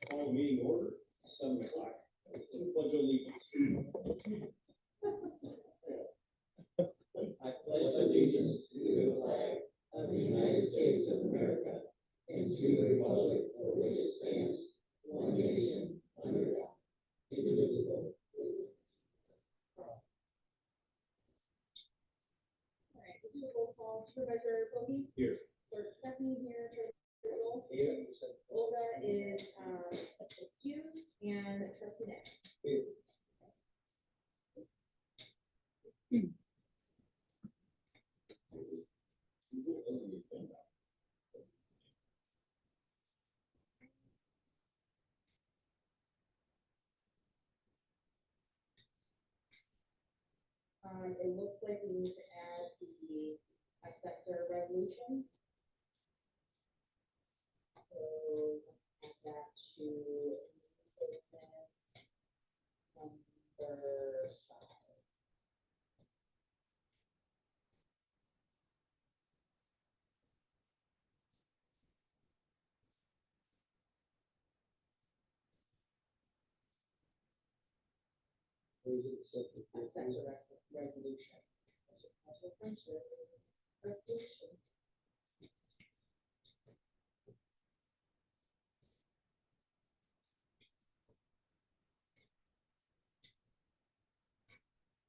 Call meeting order, 7 o'clock. Pledge allegiance. I pledge allegiance to the flag of the United States of America and to the republic for which it stands, one nation, under God, indivisible. All right, we'll do a roll call. Supervisor Bobby? Here. Clerk Stephanie here. Treasurer Joel? Here. Olga is excused, and Trustee Nick. Here. It looks like we need to add the assessor resolution. So let's add that to business number 5. Assessor resolution. Resolution.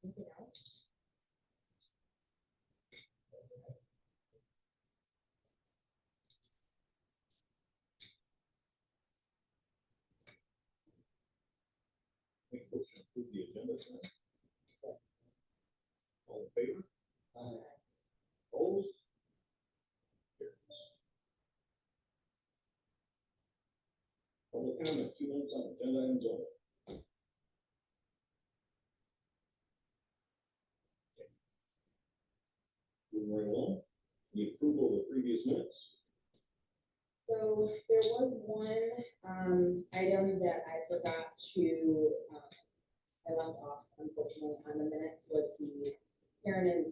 Anything else? Make a motion to approve the agenda tonight. All in favor? Aye. Opposed? Carries. Public comment, 2 minutes on agenda items only. Moving right along, the approval of the previous minutes. So there was one item that I forgot to, I left off unfortunately on the minutes, was the parent and,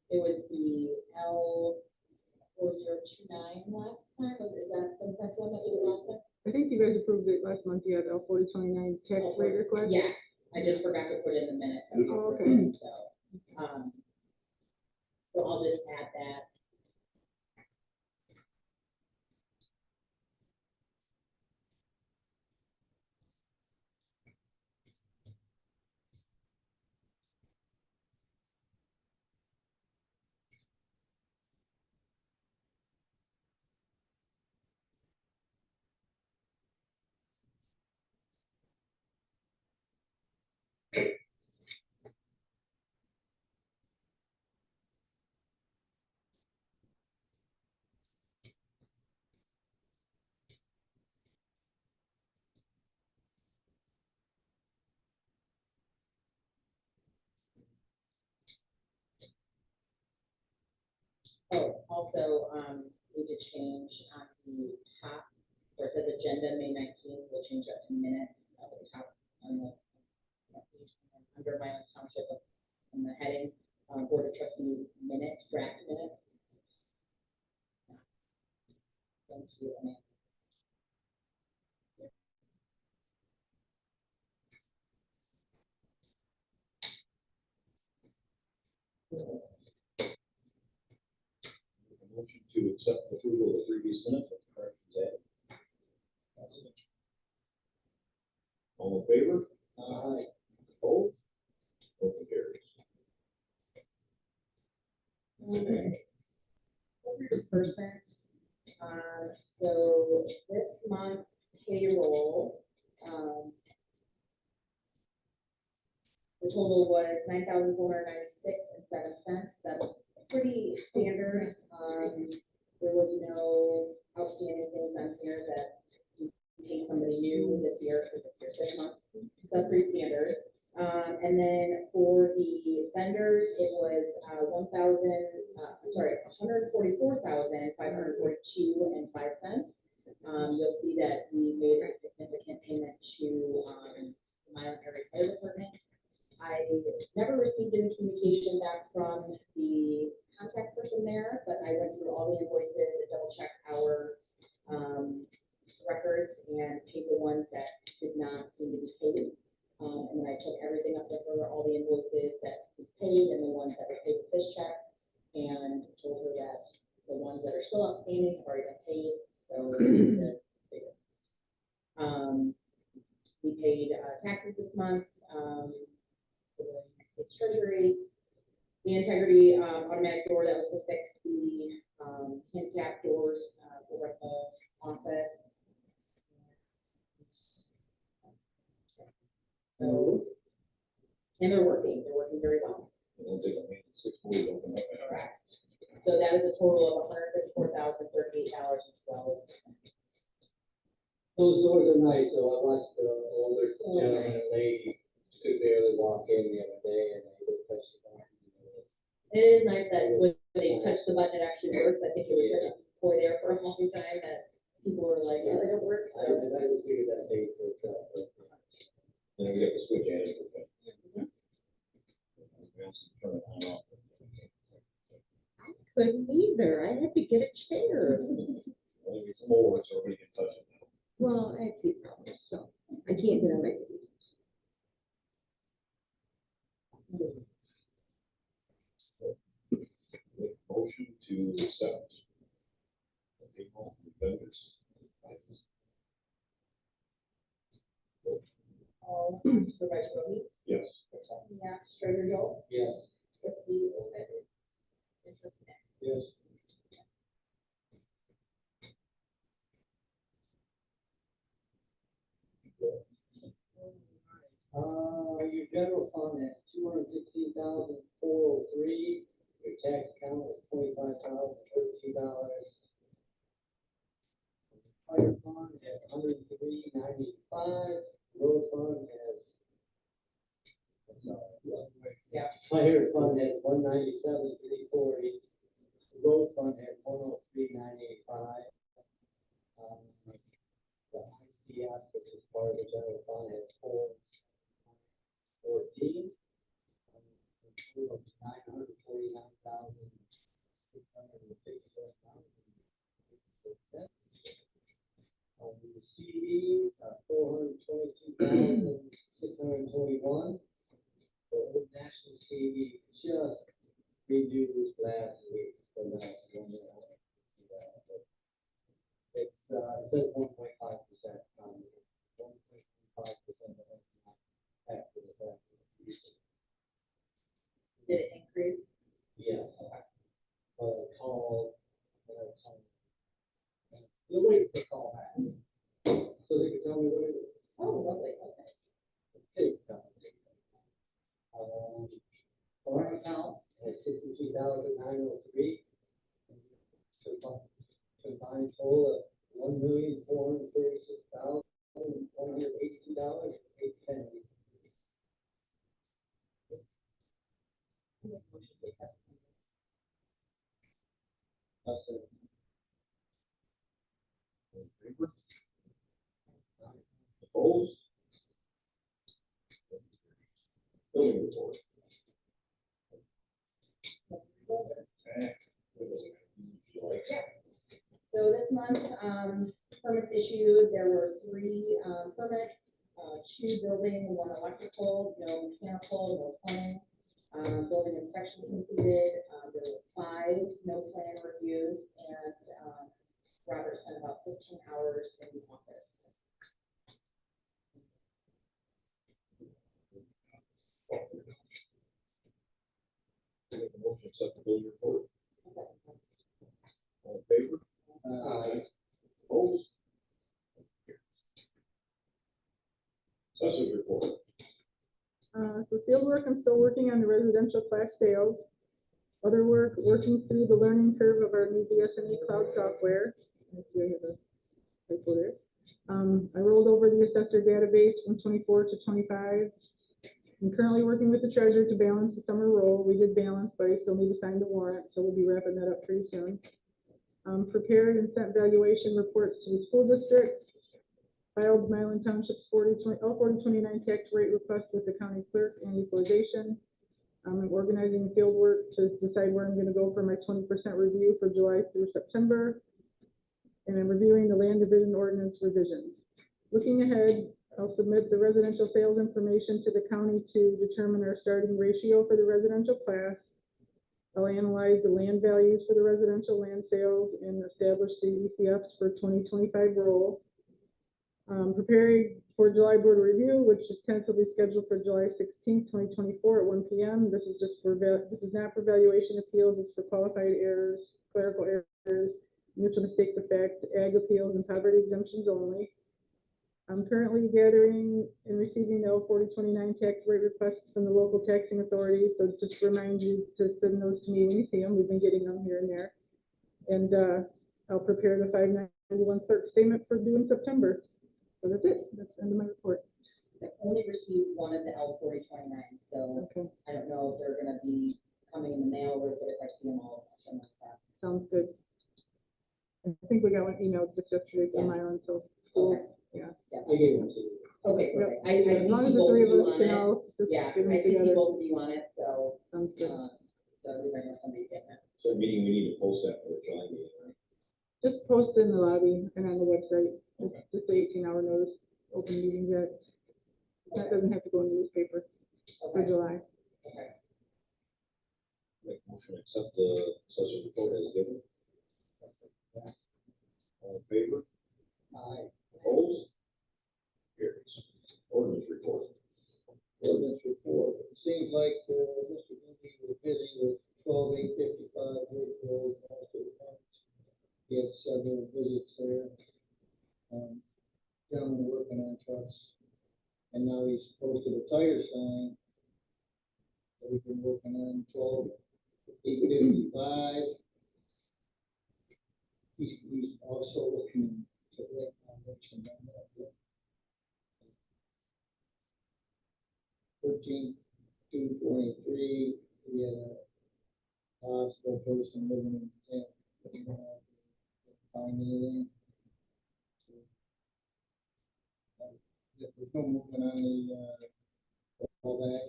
it was the L4029 last time. Is that the correct one that we did last time? I think you guys approved it last month. You had L4029 tax rate request. Yes, I just forgot to put in the minutes. Oh, okay. So I'll just add that. Oh, also, we did change on the top, where it says agenda May 19th, we'll change that to minutes at the top on the under Milan Township in the heading, Board of Trustees minutes, draft minutes. Thank you, Amanda. Motion to accept the approval of the previous minutes with corrections added. All in favor? Aye. Opposed? Motion carries. Okay. Disbursements. So this month payroll, the total was $9,496.07. That's pretty standard. There was no outstanding things on here that you paid somebody new this month. That's pretty standard. And then for the vendors, it was $144,542.05. You'll see that we made a significant payment to the Milan Area Fire Department. I never received any communication back from the contact person there, but I went through all the invoices and double checked our, records and paid the ones that did not seem to be paid. And then I took everything up to her, all the invoices that we paid and the ones that were paid with this check, and told her that the ones that are still outstanding have already been paid, so the figure. We paid taxes this month, for the United States Treasury, the integrity automatic door that was to fix the handicap doors over at the office. So, and they're working very well. It won't take a minute, 6 weeks open up. Correct. So that is a total of $154,038.12. Those doors are nice, though. I watched the older gentleman and lady could barely walk in the other day and they just touched the button. It is nice that when they touch the button, it actually works. I think it was such a toy there for a long time that people were like, yeah, they don't work. I just figured that paid for itself. Then we have to switch at it. Couldn't either. I had to get a chair. Well, it's more, so everybody can touch it. Well, I have 2 problems, so I can't get on my computer. Make a motion to accept the payroll vendors. All Supervisor Roby, Yes. yes, Treasurer Joel, Yes. Trustee O'Feather, and Trustee Matt. Yes. Your general fund has $215,403. Your tax account is $25,032. Fire fund has $103,985. Road fund has. Yeah. Fire fund has $197,340. Road fund has $103,985. The ICS, which is part of the general fund, has $414. $949,657. The CDs are $422,621. The Old National CD just renewed last week, the last one. It's, it says 1.5%. 1.5% after the fact. Did it increase? Yes. Call, you'll wait for call back, so they can tell me what it is. Oh, lovely, okay. Case company. Foreign account has $63,903. Combined total of $1,436,182.08. Opposed? Building report. So this month, permits issued, there were 3 permits, 2 building, 1 electrical, no mechanical, no plumbing. Building inspection completed, there were 5 no plan reviews, and Robert spent about 15 hours in the office. Make a motion to accept the building report. All in favor? Opposed? Assessors report. For field work, I'm still working on the residential class sales. Other work, working through the learning curve of our new BSNA cloud software. I see I have a typo there. I rolled over the assessor database from 24 to 25. I'm currently working with the treasurer to balance the summer roll. We did balance, but I still need to sign the warrant, so we'll be wrapping that up pretty soon. Prepared and sent valuation reports to the school district. Filed Milan Township's 4029 tax rate request with the county clerk and equalization. I'm organizing field work to decide where I'm gonna go for my 20% review for July through September. And I'm reviewing the land division ordinance revisions. Looking ahead, I'll submit the residential sales information to the county to determine our starting ratio for the residential class. I'll analyze the land values for the residential land sales and establish the ECFs for 2025 roll. Preparing for July board review, which is tentatively scheduled for July 16th, 2024 at 1 p.m. This is just for, this is not for valuation appeals, it's for qualified errors, clerical errors, mutual mistakes of fact, ag appeals, and poverty exemptions only. I'm currently gathering and receiving the L4029 tax rate requests from the local taxing authorities, so just remind you to send those to me when you see them. We've been getting them here and there. And I'll prepare the 591 clerk statement for due in September. So that's it. That's the end of my report. I only received one of the L4029s, so Okay, I don't know if they're gonna be coming in the mail or if I see them all. I'll send them back. sounds good. I think we got one email just yesterday from Milan, so school. Yeah. I gave them to you. Okay, perfect. I As see long as the both three of of you us on can it. all just Yeah, get them I see together. both of you on it, so, Sounds good. so at least I know somebody's getting it. So meeting, we need to post that for the July meeting, right? Just post in the lobby and on the website. It's just the 18-hour notice, open meetings act. That doesn't have to go in the newspaper for Okay, July. okay. Make motion to accept the assessor's report as given. All in favor? Aye. Opposed? Carries. Ordinance report. Ordinance report. It seems like, Mr. Moody was busy with 12855 Wood Road, Master Point. He had several visits there. Gentleman working on trucks. And now he's posted a tire sign that we've been working on 12855. He's also looking to lay foundation on that. 13/2/23, we had a hospital person living in tent, find anything. There's no movement on the, all that.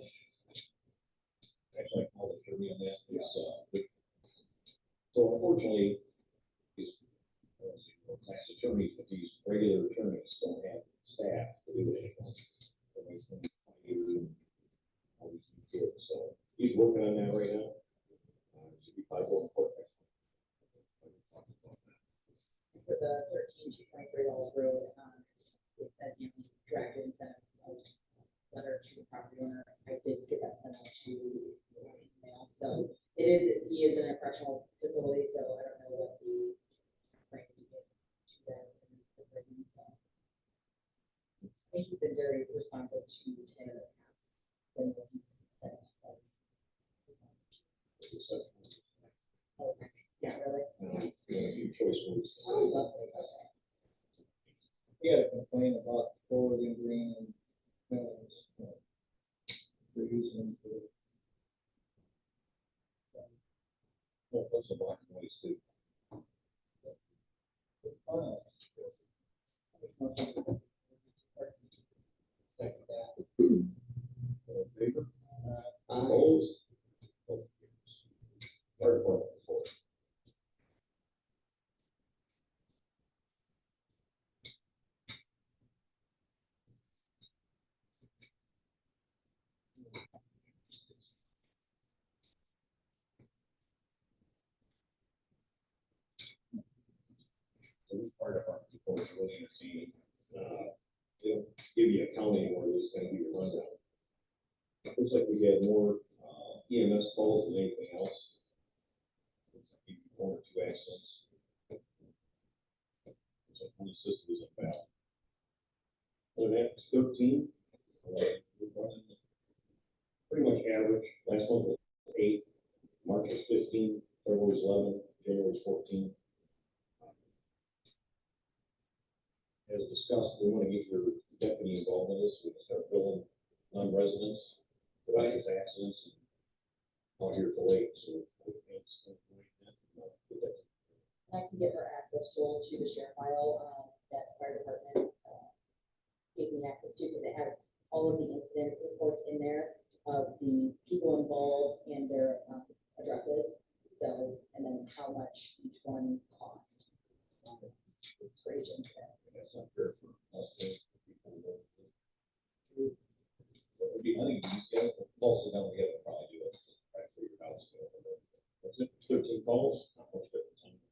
Actually, I called the attorney on that. So unfortunately, these, class attorneys, but these regular attorneys don't have staff to do it anymore. So they can hire all these new kids. So he's working on that right now. Should be probably going for it. For the 13/2/23 Road, it said, you know, draft and send a letter to the property owner. I did get that sent out to email. So he is in a correctional facility, so I don't know what the plan to get to them in the prison. So I think he's been very responsive to Tanner in the past when he's sent. Okay, yeah, really. A few choice words. Oh, lovely. Okay. He had a complaint about Florida Green and Mills. We're using them for. Well, plus the black and white too. All in favor? Opposed? Fire department report. So this fire department report is really entertaining. They'll give you a county where this is gonna be your rundown. Looks like we had more EMS calls than anything else. Looks like maybe 1 or 2 accidents. Looks like one assist was about. Other than that, it's 13. We're running pretty much average. Last month was 8, March was 15, February was 11, January was 14. As discussed, we want to get your deputy involved in this. We can start billing non-residents for various accidents out here at the lake. So I can get her access, Joel, to the share file, that fire department, gave me access to, because it has all of the incident reports in there of the people involved, and then how much each one cost. For each incident. That's not fair for us to people that. It would be, I think these guys, most of them, we have to probably do it, try to figure it out. What's it, 13 calls? Not much difference.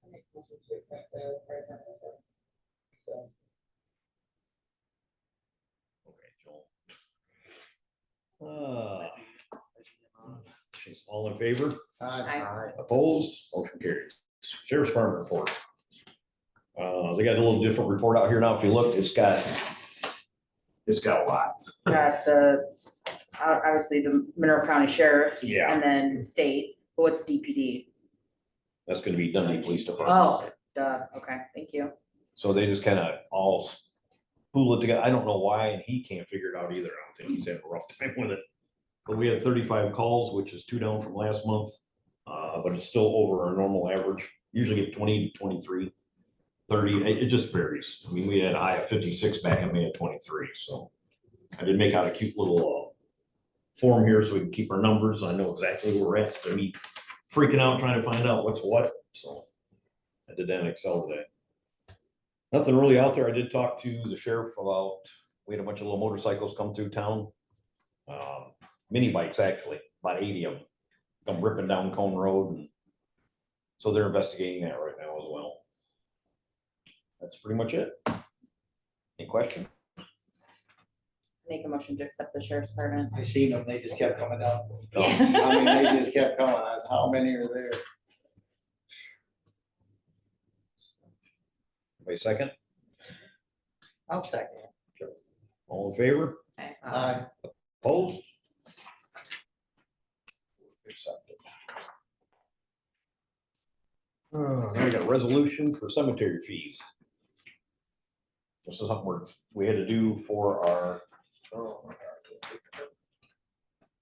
I make a motion to accept the fire department report. So, Okay, Joel. Jeez, all in favor? Aye. Opposed? Motion carries. Sheriff's Department report. They got a little different report out here now. If you look, it's got a lot. Got the, obviously the Mineral County Sheriff's. Yeah. And then state, what's DPD? That's gonna be Dundee Police Department. Oh, duh, okay, thank you. So they just kind of all pool it together. I don't know why, and he can't figure it out either. I don't think he's having a rough time with it. But we had 35 calls, which is 2 down from last month. But it's still over our normal average. Usually get 20 to 23, 30. It just varies. I mean, we had a high of 56 back and we had 23. So I did make out a cute little form here so we can keep our numbers. I know exactly where we're at. So me freaking out trying to find out what's what. So I did that in Excel today. Nothing really out there. I did talk to the sheriff about, we had a bunch of little motorcycles come through town. Mini bikes, actually, about 80 of them, come ripping down Cone Road. And so they're investigating that right now as well. That's pretty much it. Any question? Make a motion to accept the Sheriff's Department. I seen them, they just kept coming down. No. I mean, they just kept coming, how many are there? Wait a second. I'll second. All in favor? Aye. Opposed? Accepted. Now we got a resolution for cemetery fees. This is something we had to do for our,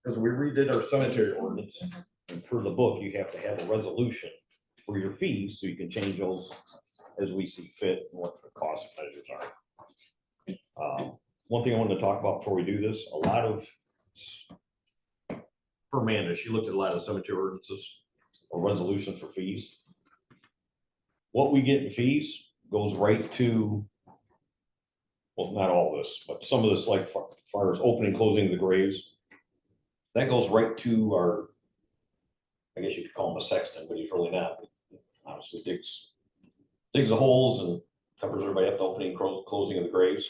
because we redid our cemetery ordinance, and per the book, you have to have a resolution for your fees, so you can change those as we see fit and what the cost measures are. One thing I wanted to talk about before we do this, a lot of, for Amanda, she looked at a lot of cemetery ordinances or resolutions for fees. What we get in fees goes right to, well, not all this, but some of this, like far as opening, closing the graves, that goes right to our, I guess you could call him a sexton, but he's really not. Obviously digs the holes and covers everybody up, the opening, closing of the graves.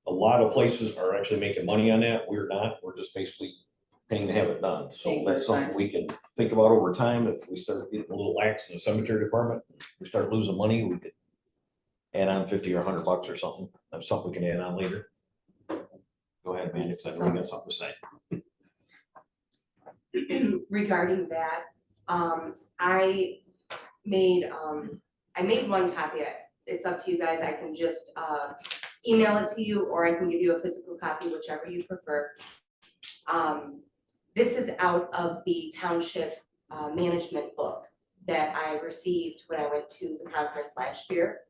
A lot of places are actually making money on that. We're not. We're just basically paying to have it done. So that's something we can think about over time. If we start getting a little lax in the cemetery department, we start losing money, we could add on 50 or $100 or something. That's something we can add on later. Go ahead, man, if you got something to say. Regarding that, I made one copy. It's up to you guys. I can just email it to you, or I can give you a physical copy, whichever you prefer. This is out of the Township management book that I received when I went to the conference last year.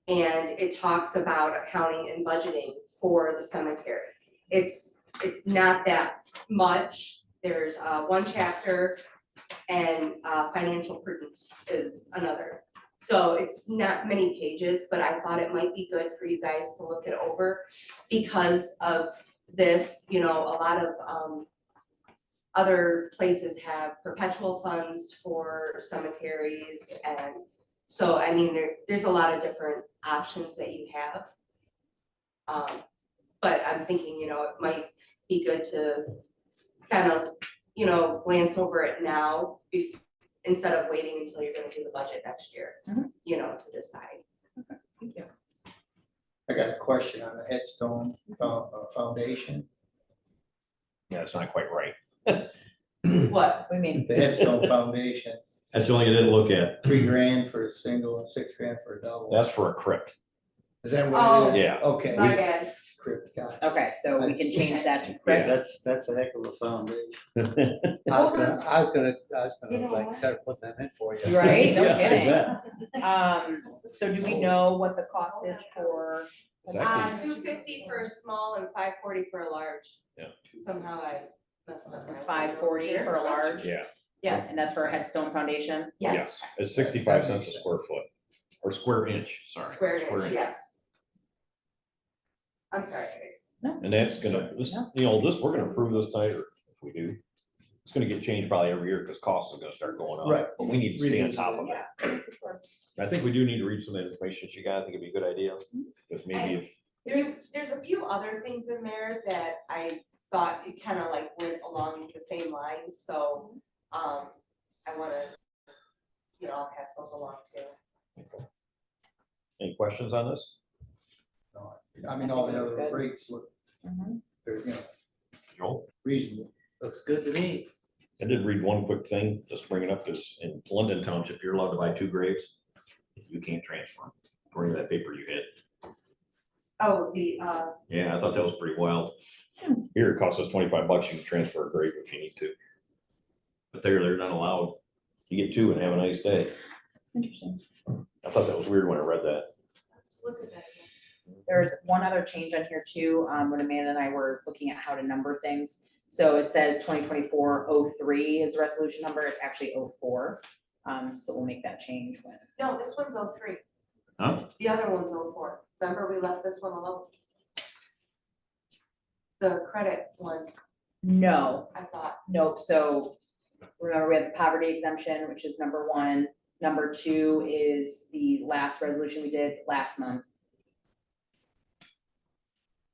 And it talks about accounting and budgeting for the cemetery. It's not that much. There's one chapter, and financial prudence is another. So it's not many pages, but I thought it might be good for you guys to look it over because of this. You know, a lot of other places have perpetual funds for cemeteries, and so I mean there's a lot of different options that you have. But I'm thinking, you know, it might be good to kind of, you know, glance over it now instead of waiting until you're gonna do the budget next year, you know, to decide. Okay, thank you. I got a question on the headstone foundation. Yeah, it's not quite right. What? We mean, The headstone foundation, That's the only thing I didn't look at. $3,000 for a single and $6,000 for a double. That's for a crypt. Is that Oh. what it is? Yeah. Okay. My bad. Crypt, gotcha. okay, so we can change that to Yeah, crypt. that's a heck of a foundation. I was gonna You know like what? start putting them in for you. Right, no Yeah, I kidding. bet. So do we know what the cost is for? Exactly. $250 for a small and $540 for a large. Yeah. Somehow I messed up my 540 here. for a large, Yeah, Yes, and that's for a headstone foundation. yes, it's 65 cents a square foot, or square inch, sorry. square inch, yes. I'm sorry, guys. And that's gonna, this, you know, this, we're gonna approve this tonight, or if we do, it's gonna get changed probably every year, because costs are gonna start going up. Right. But we need to stay on top of it. Yeah, for sure. I think we do need to read some of the information she got, I think it'd be a good idea, because maybe if, There's a few other things in there that I thought it kind of like went along the same lines, so, I wanna, I'll pass those along too. any questions on this? No, I mean, all the Looks other good. rates look, Mhm. they're, Joel? reasonable. Looks good to me. I did read one quick thing, just to bring it up, is in London Township, you're allowed to buy 2 graves. You can't transfer them, according to that paper you had. Oh, Yeah, I thought that was pretty wild. Here, it costs us $25, you can transfer a grave if you need to. But they're not allowed. You get 2 and have a nice day. Interesting. I thought that was weird when I read that. look at that. There's one other change on here too, when Amanda and I were looking at how to number things. So it says 2024-03 is the resolution number, it's actually 04. So we'll make that change when. No, this one's 03. Huh? The other one's 04. Remember, we left this one alone? The credit one, No, I thought. nope, so remember we have the poverty exemption, which is number 1. Number 2 is the last resolution we did last month.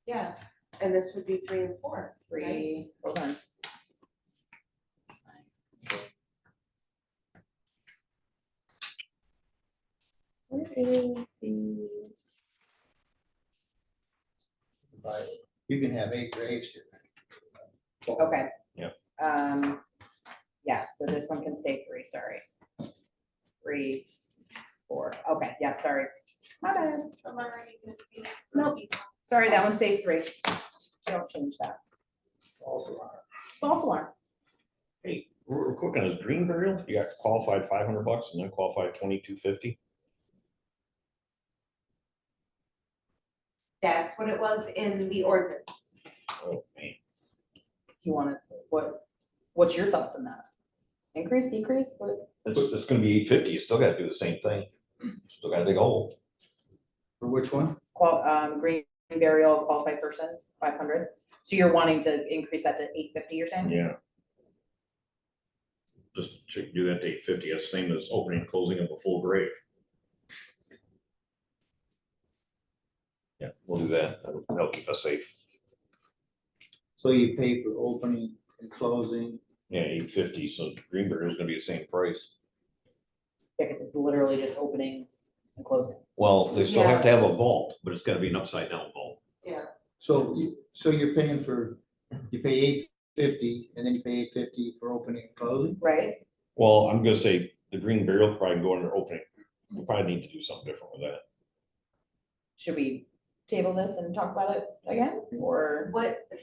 Yeah, and this would be 3 and 4. 3, hold on. Where is the? But you can have 8 graves here. Okay. Yep. Yes, so this one can stay 3, sorry. 3, 4, okay, yeah, sorry. My bad. Nope, sorry, that one stays 3. Don't change that. Also, False alarm. Hey, real quick on this green burial, you got qualified $500 and then qualified $2,250. That's what it was in the ordinance. Oh, man. You want to, what's your thoughts on that? Increase, decrease, what? It's gonna be $850. You still gotta do the same thing. Still gotta dig a hole. for which one? Green burial qualified person, 500. So you're wanting to increase that to 850, you're saying? Yeah. Just to do that to 850, that's the same as opening and closing of a full grave. Yeah, we'll do that. That'll keep us safe. So you pay for opening and closing. Yeah, 850, so green burial is gonna be the same price. Yeah, because it's literally just opening and closing. Well, they still have to have a vault, but it's gotta be an upside down vault. Yeah. So you're paying you pay $850 and then you pay $850 for opening and closing? Right? Well, I'm gonna say the green burial probably go under opening. We probably need to do something different with that. Should we table this and talk about it again, or?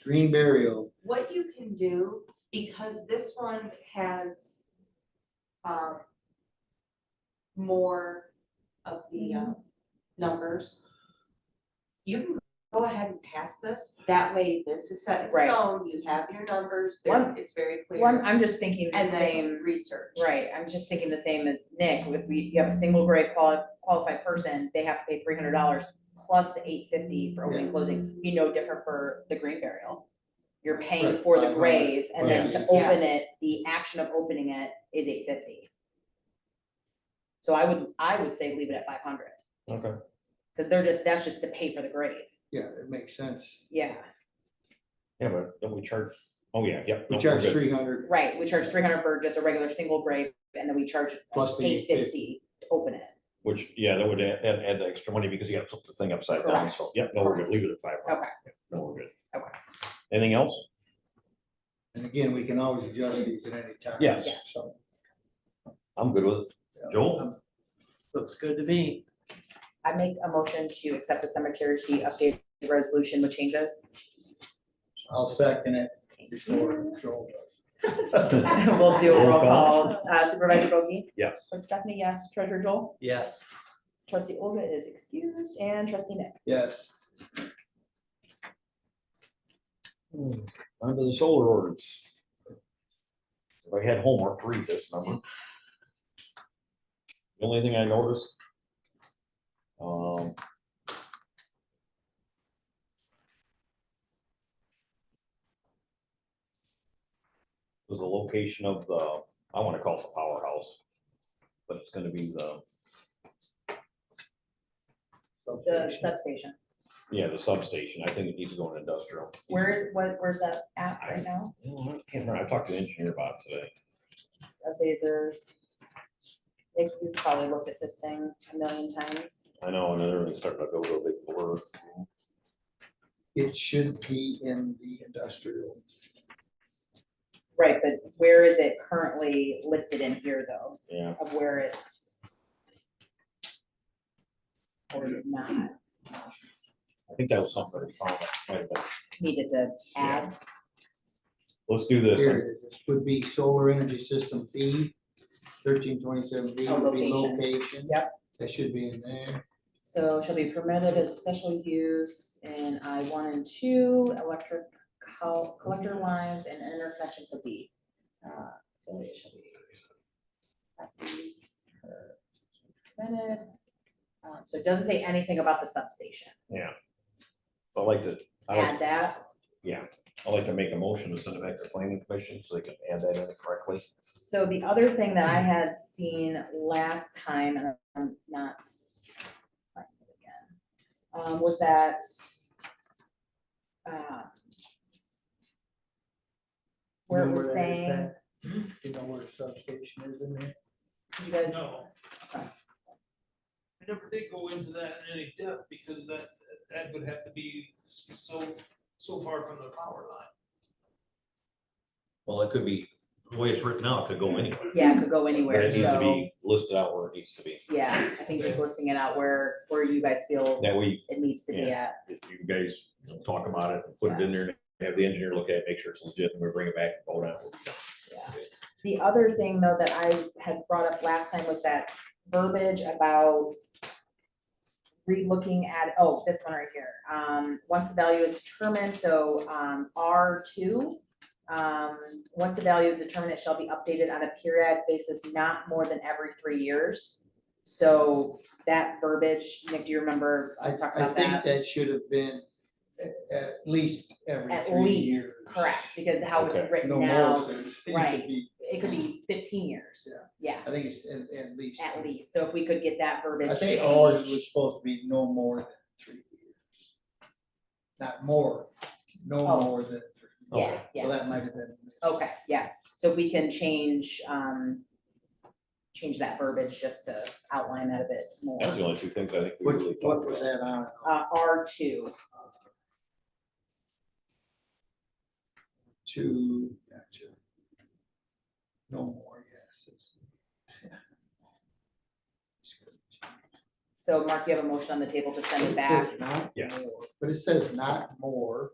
Green burial, What you can do, because this one has more of the numbers, you can go ahead and pass this. That way, this is set in Right. stone, you have your numbers, it's very clear. I'm just thinking the And same, then research. right, I'm just thinking the same as Nick, if you have a single grade qualified person, they have to pay $300 plus the $850 for opening and closing, be no different for the green burial. You're paying Right, for the 500 grave, and then to Yeah. open it, the action of opening it is $850. So I would say leave it at 500, Okay. because that's just to pay for the grave, yeah, it makes sense. yeah, Yeah, but don't we charge, oh, yeah, yep. We no, we're charge good. 300 right, we charge 300 for just a regular single grave, and then we charge plus the 850 to open it. Which, yeah, that would add the extra money because you gotta flip the thing upside down, so, Correct. yeah, no, we're good, leave it at 500. Okay. No, we're good. Okay. Anything else? And again, we can always adjust these at any time. Yes. Yes. So, I'm good with it. Joel? Looks good to me. I make a motion to accept the cemetery fee update resolution with changes. I'll second it before Joel does. We'll do a roll Roll call. call. Supervisor Bogey? Yes. Clerk Stephanie, yes. Treasurer Joel? Yes. Trustee Olga is excused, and trustee Nick. Yes, On to the solar ordinance. If I had homework to read this, remember? The only thing I noticed, was the location of the, I want to call it the powerhouse, but it's gonna be the, Substation. yeah, the substation. I think it needs to go in industrial. Where's that at right now? I can't remember. I talked to the engineer about it today. I'd say is there, you've probably looked at this thing a million times. I know, and then everything's starting to go to a big blur. It should be in the industrial. Right, but where is it currently listed in here though, Yeah, of where it's? Or is it not I think that was something that we found that might have been. needed to add? Let's do this. Here it is. This would be solar energy system B, 1327B Oh, would be location. location. Yep. That should be in there. So shall be permitted as special use in I1 and 2, electric collector lines and interconnections of B. Affiliate shall be properties permitted. So it doesn't say anything about the substation. Yeah. I like to, Add that. I'd like to make a motion to send it back to planning commission so they can add that in correctly. So the other thing that I had seen last time, and I'm not finding it again, was that where it You know was that is, saying, Pat? You know where the substation is in there? you guys, No. Okay. I never did go into that in any depth because that would have to be so far from the power line. Well, it could be, the way it's written now, it could go anywhere. yeah, it could go But anywhere, it needs to so, be listed out where it needs to be. yeah, I think just listing it out where you guys feel That way, it needs to be at. if you guys talk about it, and put it in there, and have the engineer look at it, make sure it's legit, and we bring it back and vote on it. We'll be done. Yeah. The other thing though that I had brought up last time was that verbiage about re-looking at, oh, this one right here. Once the value is determined, so R2, once the value is determined, it shall be updated on a periodic basis, not more than every 3 years. So that verbiage, Nick, do you remember us talking about I think that? that should have been at least every At 3 least, years. correct, because how it's Okay. written No more, now, so it could right. be- it could be 15 years. Yeah, I think it's at least. at least. So if we could get that verbiage I think changed. ours was supposed to be no more than 3 years. Not more, no Oh. more than 3. Yeah, So yeah. that might have been. Okay, yeah. So if we can change that verbiage just to outline that a bit more. That's the only two things I think we What, really what talked was about. that on? R2. Gotcha. No more, yes. So Mark, you have a motion on the table to send it It back. says not Yeah. more, but it says not more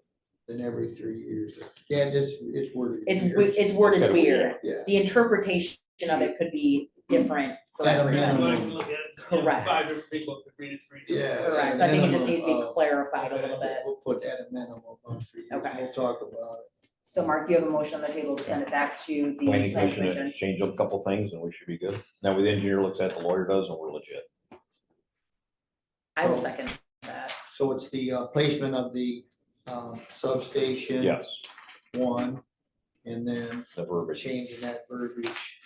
than every 3 years. Yeah, this, it's worded. weird. It's worded Kinda weird. Yeah. The interpretation of it could be different for At a everybody. minimum. Well, I can look at it, you know, Correct. 5 different people could read it 3 times. Yeah. Correct. So I think it just minimum needs to be of- clarified a little bit. We'll put at a minimum of 3 years. Okay. We'll talk about it. So Mark, you have a motion on the table to send it back to the Planning planning commission, commission. change up a couple things and we should be good. Now, the engineer looks at, the lawyer does, and we're legit. I will second that. So it's the placement of the substation. Yes, 1, and then the verbiage. changing that verbiage.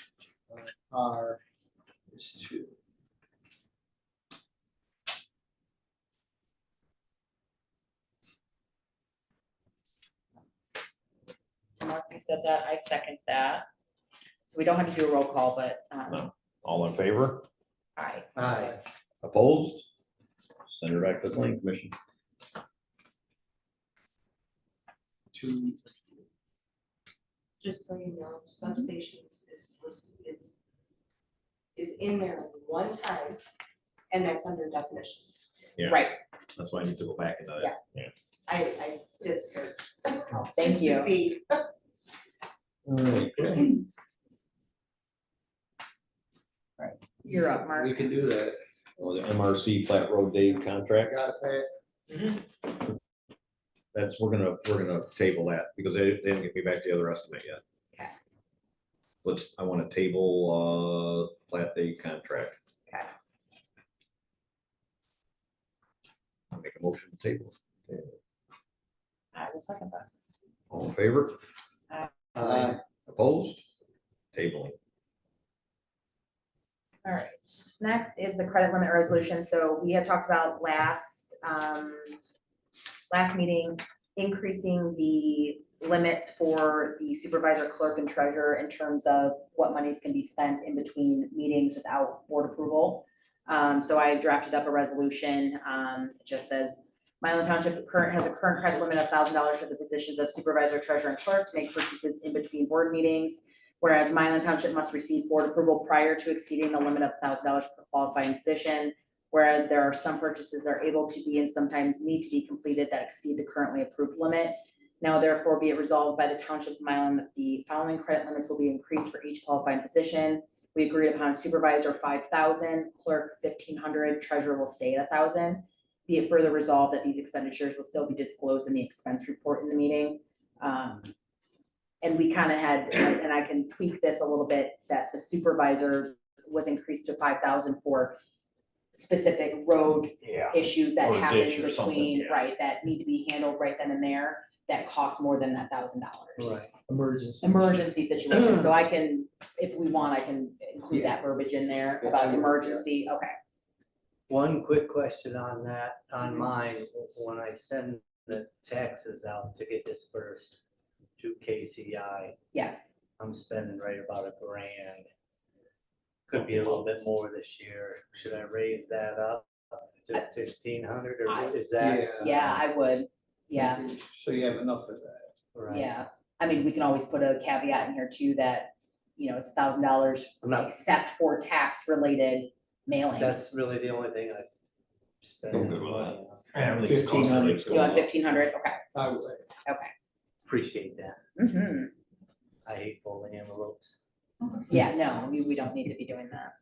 R is 2. Mark, you said that. I second that. So we don't have to do a roll call, but, No. All in favor? aye. Aye. Opposed? Send her back to the planning commission. 2. Just so you know, substations is listed, is in there one time, and that's under definitions. Yeah. Right, That's why I need to go back into that. Yeah. I did search. thank just you. to see. Okay. You're up, Mark. We can do that. Or the MRC Flat Road Dave contract, Got it, Pat? that's, we're gonna table that because they didn't get me back the other estimate yet. Okay. I want to table, plat day contract. Okay. I'll make a motion to table. I will second that. All in favor? Opposed? Tabling. All right, next is the credit limit resolution. So we had talked about last meeting, increasing the limits for the supervisor, clerk, and treasurer in terms of what monies can be spent in between meetings without board approval. So I drafted up a resolution, it just says, Milan Township has a current credit limit of $1,000 for the positions of supervisor, treasurer, and clerk to make purchases in between board meetings. Whereas Milan Township must receive board approval prior to exceeding the limit of $1,000 per qualifying position. Whereas there are some purchases that are able to be and sometimes need to be completed that exceed the currently approved limit. Now therefore be it resolved by the Township of Milan that the following credit limits will be increased for each qualifying position. We agreed upon supervisor 5,000, clerk 1,500, treasurer will stay at 1,000. Be it further resolved that these expenditures will still be disclosed in the expense report in the meeting. And we kind of had, and I can tweak this a little bit, that the supervisor was increased to 5,000 for specific road Yeah. issues that Or a happen ditch or something, between, yeah. right, that need to be handled right then and there, that cost more than that $1,000. Right, emergency. Emergency situation, so I can, if we want, I can include that verbiage in there Yeah, about I would, yeah. emergency, okay. One quick question on that, on mine, when I send the taxes out to get dispersed to KCI, Yes, I'm spending right about $1,000. Could be a little bit more this year. Should I raise that up to 1,500 or is that? yeah, I would, yeah, So you have enough of that. Right. yeah. I mean, we can always put a caveat in here too, that, you know, it's $1,000 I'm not, except for tax-related mailings. that's really the only thing I spend. I'm good with money on. Everything's 1,500. constantly You want going up. 1,500, okay, I would. okay. Appreciate that. Mm-hmm. I hate folding envelopes. Yeah, no, we don't need to be doing that.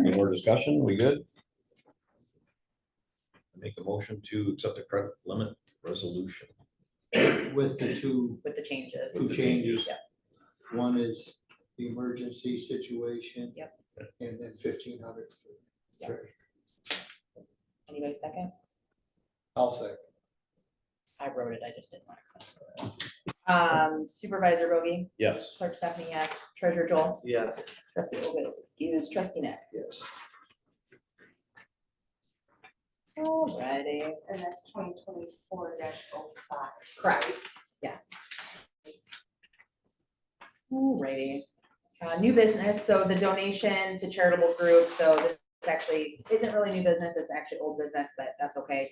Any more discussion? We good? Make a motion to accept the credit limit resolution. With the two With the changes. Two changes. Yep. One is the emergency situation. Yep. And then 1,500. Yep. Anybody second? I'll say. I wrote it, I just didn't want to accept it. Supervisor Bogey, Yes. clerk Stephanie, yes, treasurer Joel, Yes. trustee Obit is excused, trustee Nick. Yes. Alrighty, And that's 2024-05. correct, yes. Alrighty, new business, so the donation to charitable group, so this actually isn't really new business, it's actually old business, but that's okay.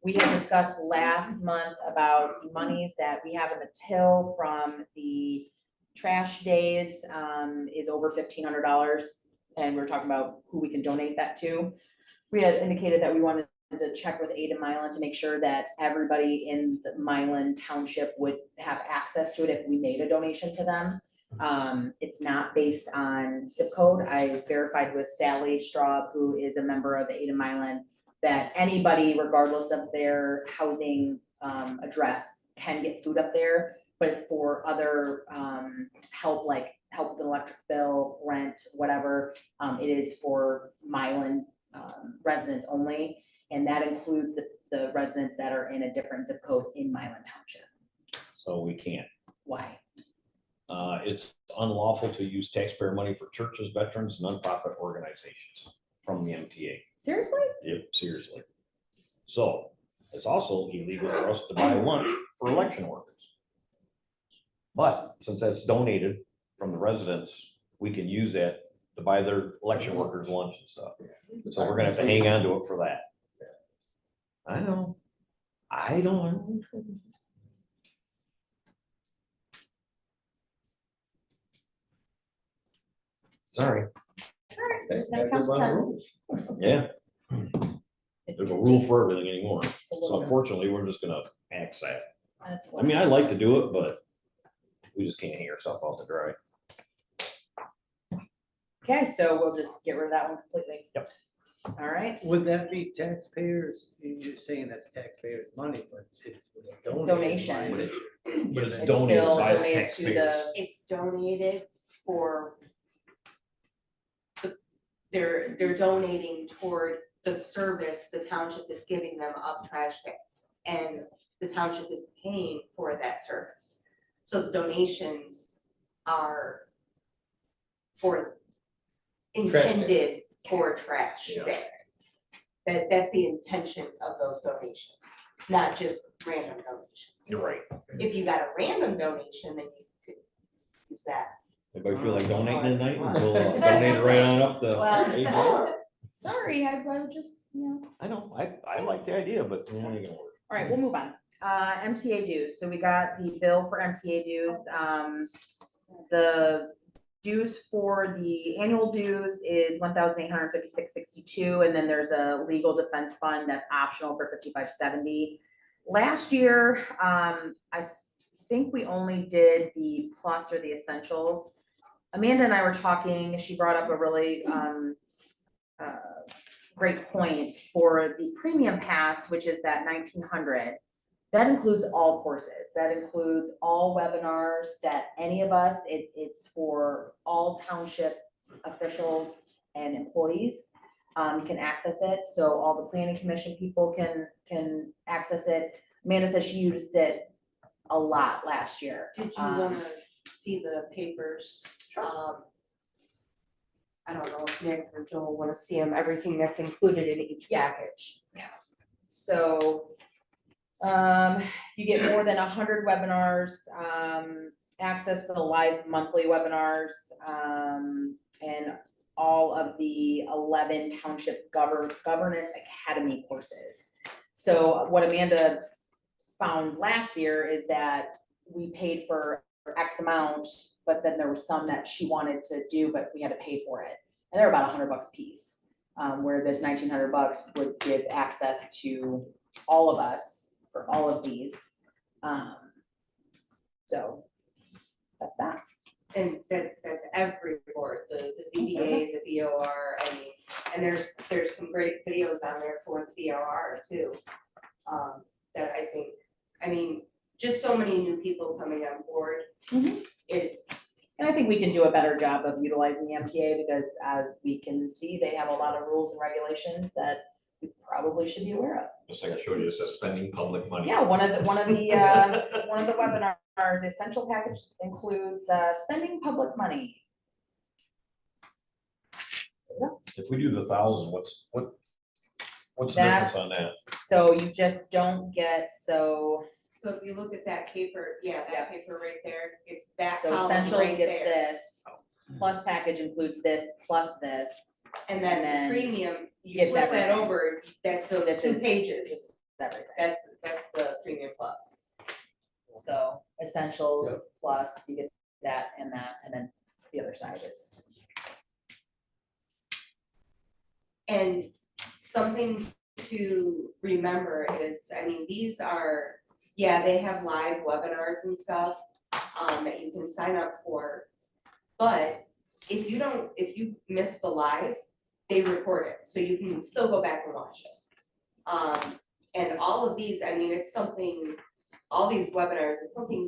We had discussed last month about the monies that we have in the till from the trash days, is over $1,500. And we were talking about who we can donate that to. We had indicated that we wanted to check with Ada Milan to make sure that everybody in the Milan Township would have access to it if we made a donation to them. It's not based on zip code. I verified with Sally Straub, who is a member of the Ada Milan, that anybody, regardless of their housing address, can get food up there. But for other help, like help with an electric bill, rent, whatever, it is for Milan residents only. And that includes the residents that are in a different zip code in Milan Township. So we can't. Why? It's unlawful to use taxpayer money for churches, veterans, nonprofit organizations from the MTA. Seriously? Yep, seriously. So it's also illegal for us to buy lunch for election workers. But since that's donated from the residents, we can use that to buy their election workers lunch and stuff. So we're gonna have to hang on to it for that. I know. I don't. Sorry. That's Now it comes by the time. rules. Yeah, there's a rule for everything anymore. a So little- unfortunately, we're just gonna axe that. That's I mean, I like to do it, but we just can't hang ourselves out to dry. Okay, so we'll just get rid of that one completely. Yep. All right. Would that be taxpayers? You're saying that's taxpayers' money, but it's donated donation. money. But it's It's donated still by the donated to taxpayers. the, It's donated for they're donating toward the service the township is giving them of trash pick. And the township is paying for that service. So the donations are for intended for trash Yeah. pick. That's the intention of those donations, not just random donations. You're right. If you got a random donation, then you could use that. Anybody feel like donating tonight? We'll donate it right on up the. Well, sorry, I would just, I know, I like the idea, but it ain't gonna work. All right, we'll move on. MTA dues. So we got the bill for MTA dues. The dues for the annual dues is $1,856.62, and then there's a legal defense fund that's optional for $55.70. Last year, I think we only did the plus or the essentials. Amanda and I were talking, she brought up a really great point for the premium pass, which is that 1,900. That includes all courses. That includes all webinars that any of us, it's for all township officials and employees. You can access it. So all the planning commission people can access it. Amanda said she used it a lot last year. Did you wanna see the papers? I don't know if Nick or Joel wanna see them, everything that's included in each package. So, you get more than 100 webinars, access to the live monthly webinars, and all of the 11 township governance academy courses. So what Amanda found last year is that we paid for X amount, but then there was some that she wanted to do, but we had to pay for it. And they're about $100 a piece, where this $1,900 would give access to all of us for all of these. So that's that. And that's every board, the ZBA, the BOR, I mean, and there's some great videos on there for the BOR too. That I think, I mean, just so many new people coming on board. Mhm. And I think we can do a better job of utilizing the MTA because as we can see, they have a lot of rules and regulations that we probably should be aware of. Just like I showed you, it says spending public money. Yeah, one of the webinars, the essential package includes, spending public money. If we do the 1,000, what's the That- difference on that? So you just don't get, So if you look at that paper, Yeah. that paper right there, it's that so column essentials right gets there. this, plus package includes this, plus this. And and then then the premium, you gets flip that everything. over, that's those This 2 is pages. just everything. That's the premium plus. So essentials plus you get that, and then the other side is. And something to remember is, I mean, these are, yeah, they have live webinars and stuff, that you can sign up for. But if you miss the live, they record it, so you can still go back and watch it. And all of these, I mean, it's something, all these webinars, it's something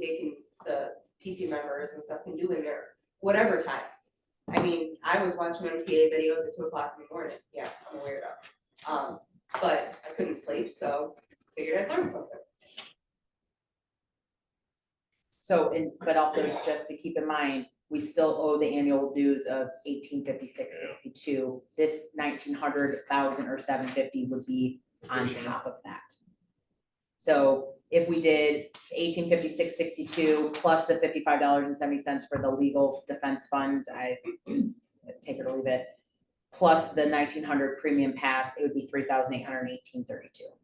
the PC members and stuff can do in their whatever time. I mean, I was watching MTA videos at 2:00 in the morning, yeah, I'm a weirdo. But I couldn't sleep, so figured I'd learn something. So, but also just to keep in mind, we still owe the annual dues of $1,856.62. This 1,900, 1,000, or 750 would be on top of that. So if we did $1,856.62 plus the $55.70 for the legal defense fund, I take it or leave it, plus the 1,900 premium pass, it would be $3,818.32.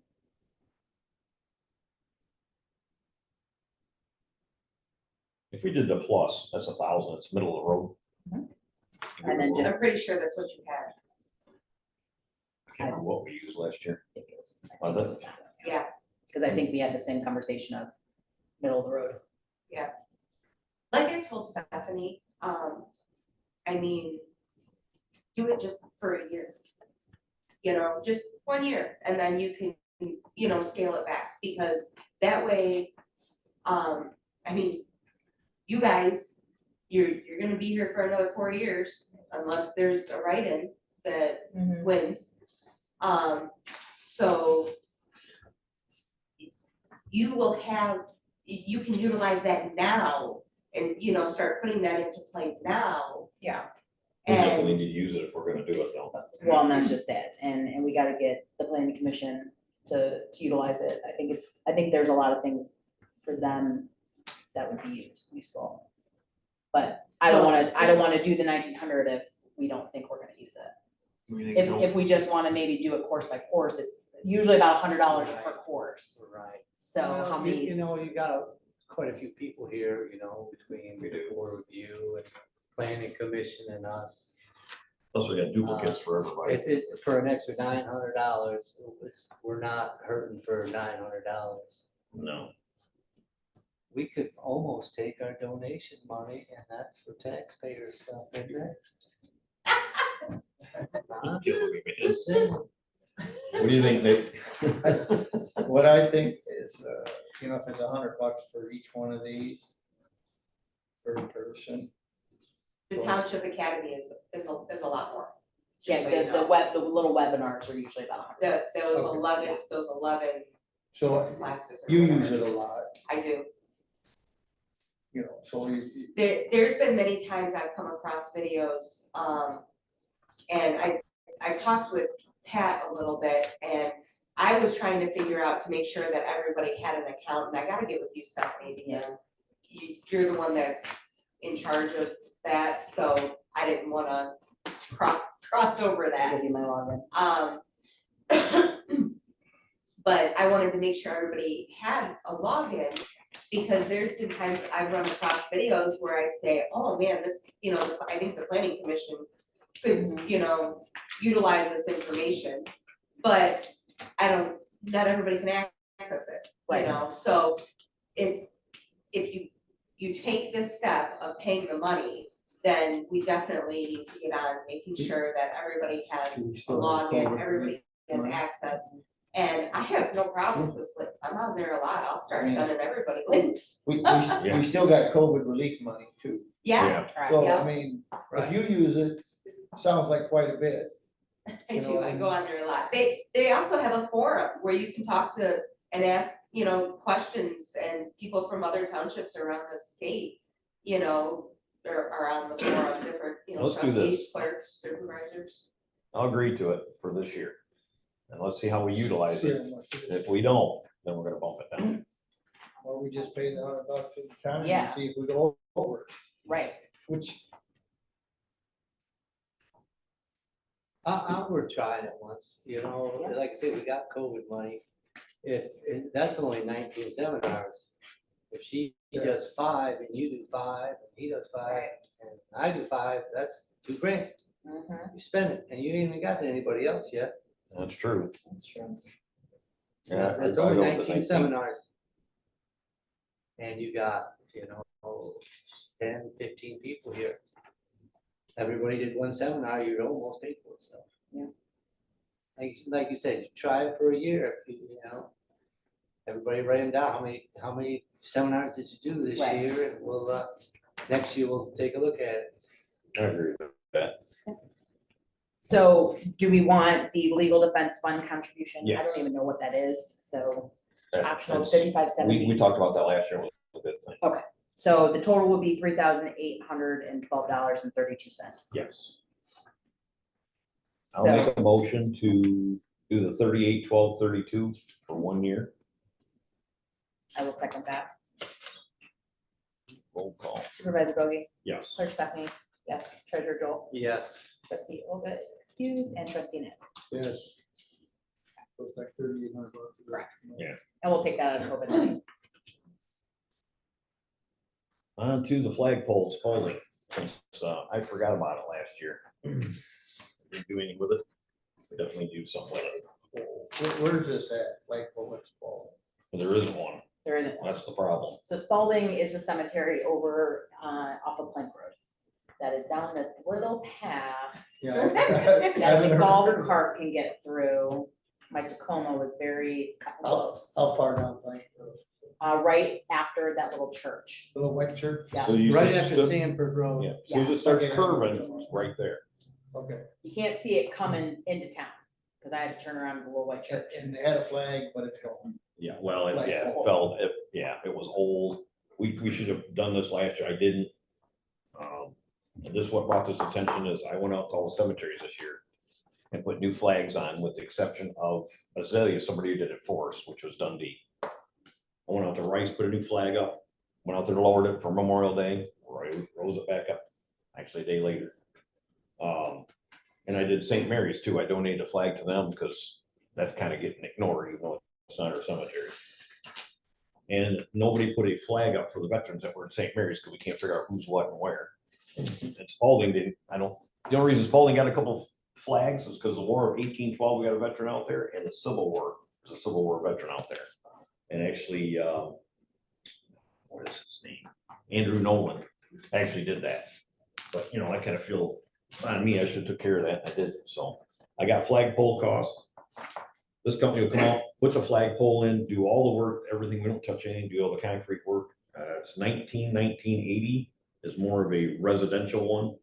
If we did the plus, that's 1,000, it's middle of the road. And then I'm just- pretty sure that's what you had. I can't remember what we used last year. Ridiculous. Was it? Yeah. Because I think we had the same conversation of middle of the road. Like I told Stephanie, I mean, do it just for a year. You know, just 1 year, and then you can, scale it back, because that way, I mean, you guys, you're gonna be here for another 4 years unless there's a write-in that Mhm. wins. So you will have, you can utilize that now and, you know, start putting that into play now. Yeah. We And definitely need to use it if we're gonna do it though. Well, and that's just it, and we gotta get the planning commission to utilize it. I think there's a lot of things for them that would be useful. But I don't wanna do the 1900 if we don't think we're gonna use it. If we just wanna maybe do it course by course, it's usually about $100 per course. Right. So Well, how you- many, You know, you got quite a few people here, you know, between the board review and planning commission and us. Plus we got duplicates for everybody. For an extra $900, we're not hurting for $900. No. We could almost take our donation money and that's for taxpayer stuff, isn't it? Huh? Killing me, man. Just saying. What do you think, Nick? What I think is, you know, if it's $100 for each one of these per person. the Township Academy is a lot more. just yeah, so you know. the little webinars are usually about $100. Those Okay. 11 So classes. or you whatever. use it a lot, I do. you know, so you, There's been many times I've come across videos, and I've talked with Pat a little bit, and I was trying to figure out to make sure that everybody had an account, and I gotta get with you, Stephanie, because you're the one that's in charge of that, so I didn't wanna cross over I'll that. give you my login. But I wanted to make sure everybody had a login, because there's been times I've run across videos where I'd say, oh man, this, you know, I think the planning commission could, you know, utilize this information, but not everybody can access it, you Right. know, so if you take this step of paying the money, then we definitely need to get on making sure that everybody has a login, everybody has access. And I have no problem with, like, I'm on there a lot, I'll start sending everybody links. we still got COVID relief money too. Yeah, So, Yeah. I mean, if you use it, sounds like quite a bit. I do, I go on there a lot. They also have a forum where you can talk to and ask, you know, questions, and people from other townships around the state, you know, are on the forum, different, you know, Let's do trustees, this. clerks, supervisors. I'll agree to it for this year. And let's see how we utilize See it. how much it is. If we don't, then we're gonna bump it down. Or we just pay the $100 for the time Yeah. and see if we go over it, Right. which, I would try it once, you know, like I said, we got COVID money. If that's only 19 seminars. If she does 5 and you do 5 and he does 5 Right. and I do 5, that's $2,000. Mhm. You spend it and you ain't even got to anybody else yet. That's true. That's true. Yeah, That's I'd only go with the 19 seminars. And you got, you know, 10, 15 people here. Everybody did one seminar, you'd almost pay for it, so. Yeah. Like you said, you try it for a year, you know. Everybody write them down, how many seminars did you do this Right. year, and we'll, next year we'll take a look at it. I agree with that. So do we want the legal defense fund contribution? I Yes. don't even know what that is, so optional is That's- 5570. We talked about that last year, it was a good thing. So the total would be $3,812.32. Yes. I'll make a motion to do the 38-12-32 for 1 year. I will second that. Roll call. Supervisor Bogey, Yes. Clerk Stephanie, yes, Treasurer Joel, Yes. Trustee Olga is excused, and Trustee Nick. yes. Looks like $3,800. Correct. Yeah. And we'll take that out of COVID money. On to the flagpoles folding. I forgot about it last year. Didn't do anything with it. We definitely do something with it. Where's this at, like, what's fall? But there isn't one. There isn't one. That's the problem. So Spalding is the cemetery over, off of Plank Road. That is down this little path Yeah. that the golf cart can get through. My Tacoma was very, it's kind of close. How far down Plank Road? right after that little church. Little white church? Yeah. So you Right said- after Sanford Road. Yeah, as soon as it starts Yeah. curving, it's right there. Okay, You can't see it coming into town, because I had to turn around the little white church. and they had a flag, but it's gone. Yeah, well, it, Like- yeah, it felt, it was old. We should have done this last year. I didn't. And this, what brought this attention is I went out to all the cemeteries this year and put new flags on, with the exception of Azalea, somebody who did it for us, which was Dundee. I went out to Rice, put a new flag up, went out there, lowered it for Memorial Day, rose it back up, actually a day later. And I did St. Mary's too. I donated a flag to them because that's kind of getting ignored, even though it's not our cemetery. And nobody put a flag up for the veterans that were in St. Mary's because we can't figure out who's what and where. And Spalding didn't, the only reason Spalding got a couple flags is because the War of 1812, we got a veteran out there, and the Civil War, there's a Civil War veteran out there. And actually, what is his name? Andrew Nolan actually did that. But, I kind of feel, on me, I should have took care of that. I did. So I got flagpole cost. This company will come out, put the flagpole in, do all the work, everything. We don't touch anything, do all the concrete work. It's 1980 is more of a residential one.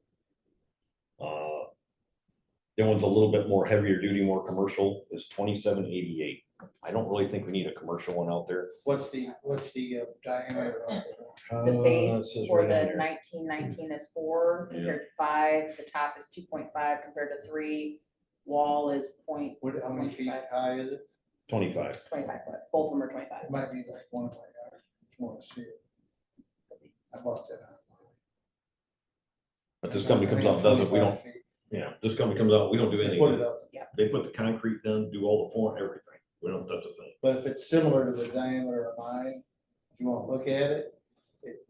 The one's a little bit more heavier duty, more commercial, is 2788. I don't really think we need a commercial one out there. What's the diameter of it? The It base says for right the on there. 1919 is 4 compared to 5, the top is 2.5 compared to 3, wall is point, How many feet 25. high is it? 25. 25 foot, both of them are 25. It might be like one of my yards, if you wanna see it. I bought that out. But this company comes out and does it, we don't, this company comes out, we don't do They anything. put with it it. up, They put the concrete down, do all the form, everything. We don't touch a thing. but if it's similar to the diameter of mine, if you wanna look at it,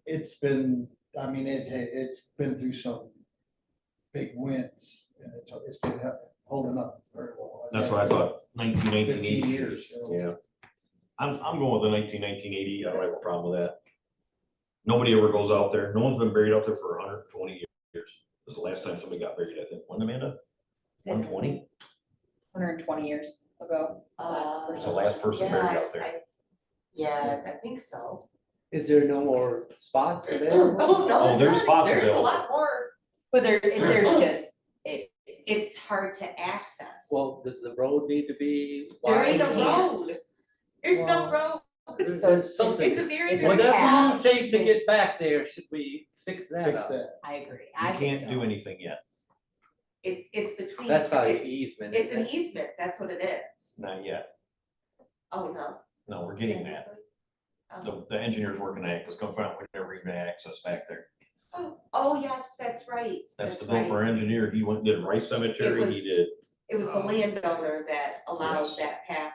it's been, it's been through some big winds, and it's been holding up very well. That's what I thought, 1980 15 years. years, you know. Yeah. I'm going with the 1980. I don't have a problem with that. Nobody ever goes out there. No one's been buried out there for 120 years. This is the last time somebody got buried, I think. When, Amanda? 120? 120 years ago. last It's person. the last person buried out there. Yeah, I think so. Is there no more spots available? Oh, no. Oh, there's spots There's a available. lot more. But there's just, It's hard to access. Well, does the road need to be There wide? ain't a can't. road. There's no road. There's So It's something. a very, It's a Well, very. that path. long take to get back there, should we fix that Fix up? that. I agree. You I think can't do so. anything yet. It's between. That's probably it's- easement. It's isn't an it? easement, that's what it is. Not yet. Oh, no. No, we're getting that. Oh. The engineer's working on it, because come find out we never even had access back there. Oh, yes, that's right. That's the bill for our engineer. He went, and did Rice Cemetery, he was- did. It was the landowner that allowed Yes. that path.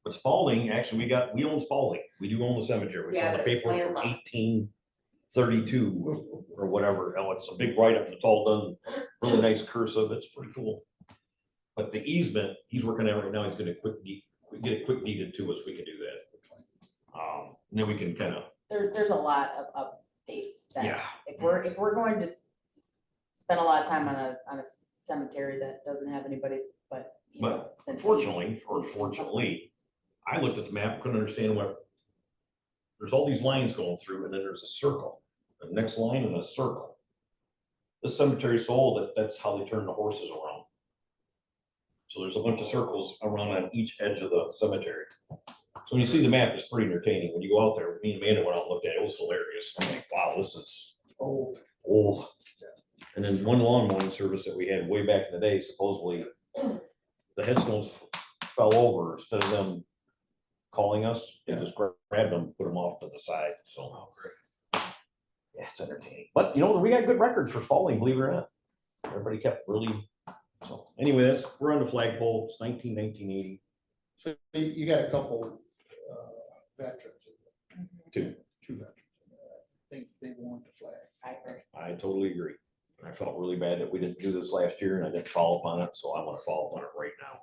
But Spalding, actually, we own Spalding. We do own the cemetery. We Yeah, found the but it's paperwork from landlocked. 1832 or whatever. Oh, it's a big write-up. It's all done, really nice cursive. It's pretty cool. But the easement, he's working on it right now. He's gonna get it quick deeded to us. We can do that. And then we can kind of, There's a lot of updates that, yeah, if we're going to spend a lot of time on a cemetery that doesn't have anybody, but, since. unfortunately, or fortunately, I looked at the map, couldn't understand there's all these lines going through, and then there's a circle, the next line and a circle. This cemetery is so old that's how they turn the horses around. So there's a bunch of circles around on each edge of the cemetery. So when you see the map, it's pretty entertaining. When you go out there, me and Amanda went out and looked at it, it was hilarious. I'm like, wow, this is old. And then one lawn mowing service that we had way back in the day, supposedly, the headstones fell over. Instead of them calling us, they just grabbed them, put them off to the side, so. Yeah, it's entertaining. But, we got good records for Spalding, believe it or not. Everybody kept really, so, anyway, we're on the flagpole. It's 1980. So you got a couple veterans. Two. Two veterans. I think they want the flag. I agree. I totally agree. I felt really bad that we didn't do this last year and I didn't follow up on it, so I want to follow up on it right now.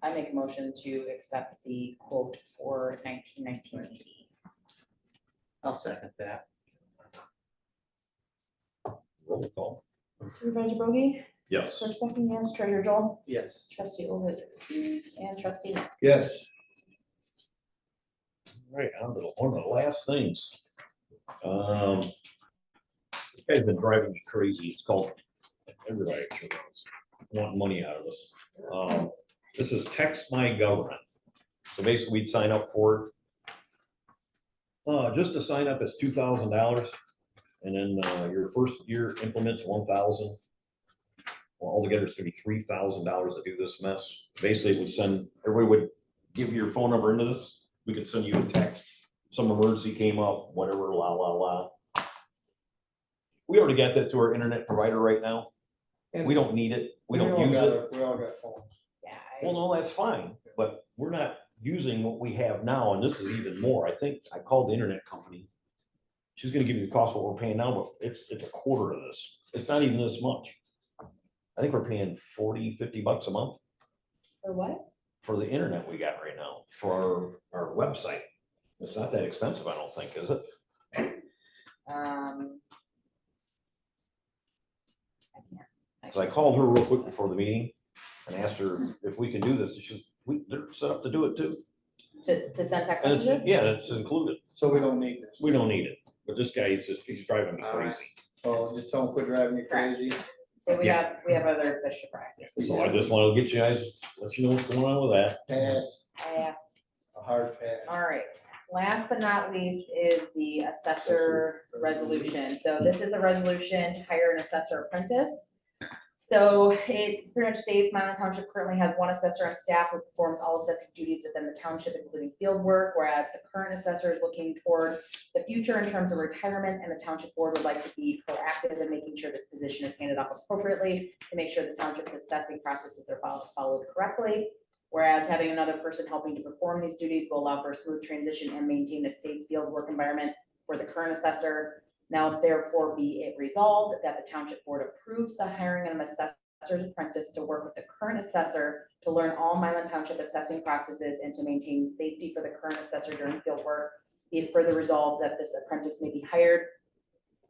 I make a motion to accept the quote for 1919. I'll second that. Roll call. Supervisor Bogey, Yes. clerk Stephanie, yes, treasurer Joel, Yes. trustee Ovid excused, and trustee Nick. Yes. Right, on to one of the last things. This guy's been driving me crazy. It's called, everybody actually wants money out of us. This is Text My Government. So basically we'd sign up for it. Just to sign up is $2,000. And then your first year implements 1,000. Well, altogether it's gonna be $3,000 to do this mess. Basically, we send, everybody would give your phone number into this. We could send you a text. Some emergency came up, whatever, la, la, la. We already got that to our internet provider right now. We don't need it. We don't use it. We all got phones. Yeah. Well, no, that's fine, but we're not using what we have now, and this is even more. I think I called the internet company. She's gonna give you the cost of what we're paying now, but it's a quarter of this. It's not even this much. I think we're paying 40, $50 a month For what? for the internet we got right now, for our website. It's not that expensive, I don't think, is it? I can't. So I called her real quick before the meeting and asked her if we can do this. They're set up to do it too. To send text And it's, messages? yeah, it's included. So we don't need this. We don't need it, but this guy, he's driving me All right. crazy. So just tell them quit driving you Correct. crazy. So we Yeah. have other fish to fry. So I just wanted to get you guys, let you know what's going on with that. Pass, Pass. a hard pass. All right, last but not least is the assessor resolution. So this is a resolution to hire an assessor apprentice. So it pretty much states Milan Township currently has one assessor on staff who performs all assessing duties within the township, including field work, whereas the current assessor is looking toward the future in terms of retirement, and the township board would like to be proactive in making sure this position is handed off appropriately to make sure the township's assessing processes are followed correctly. Whereas having another person helping to perform these duties will allow for a smooth transition and maintain a safe field work environment for the current assessor. Now therefore be it resolved that the township board approves the hiring of an assessor's apprentice to work with the current assessor to learn all Milan Township assessing processes and to maintain safety for the current assessor during field work. Be it further resolved that this apprentice may be hired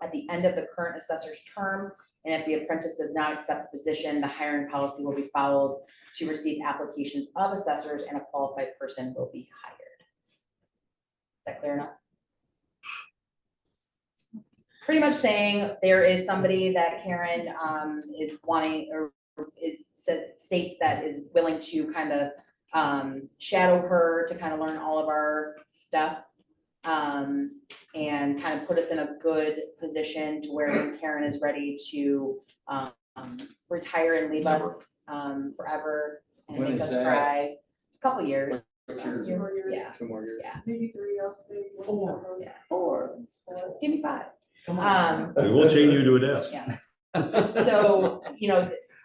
at the end of the current assessor's term, and if the apprentice does not accept the position, the hiring policy will be followed to receive applications of assessors, and a qualified person will be hired. Is that clear enough? Pretty much saying there is somebody that Karen is wanting, or states that is willing to kind of shadow her to kind of learn all of our stuff, and kind of put us in a good position to where when Karen is ready to retire and leave us forever and When make is us that? cry. It's a couple years. 2 more years. Yeah. 2 more years. Yeah. Maybe 3, I'll say. We'll see how it goes. Yeah, 4. Give me 5. We will chain you to a desk. Yeah. So,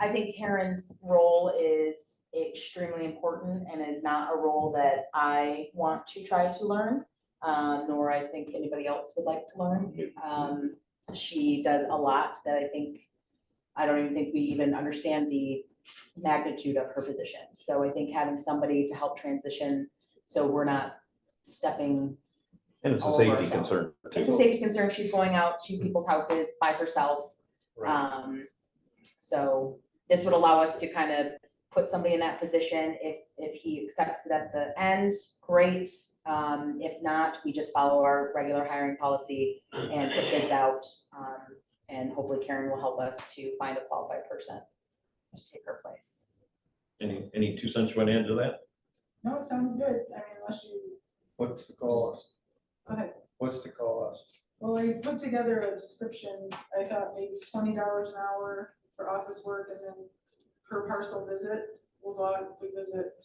I think Karen's role is extremely important and is not a role that I want to try to learn, nor I think anybody else would like to learn. She does a lot that I don't even think we even understand the magnitude of her position. So I think having somebody to help transition, so we're not stepping. And it's a all over safety ourselves. concern It's a too. safety concern. She's going out to people's houses by herself. Right. So this would allow us to kind of put somebody in that position. If he accepts it at the end, great. If not, we just follow our regular hiring policy and put bids out. And hopefully Karen will help us to find a qualified person to take her place. Any 2 cents you want to add to that? No, it sounds good. I mean, unless you, What's the cost? go ahead. What's the cost? Well, I put together a description. I thought maybe $20 an hour for office work, and then per parcel visit. We'll go out if we visit,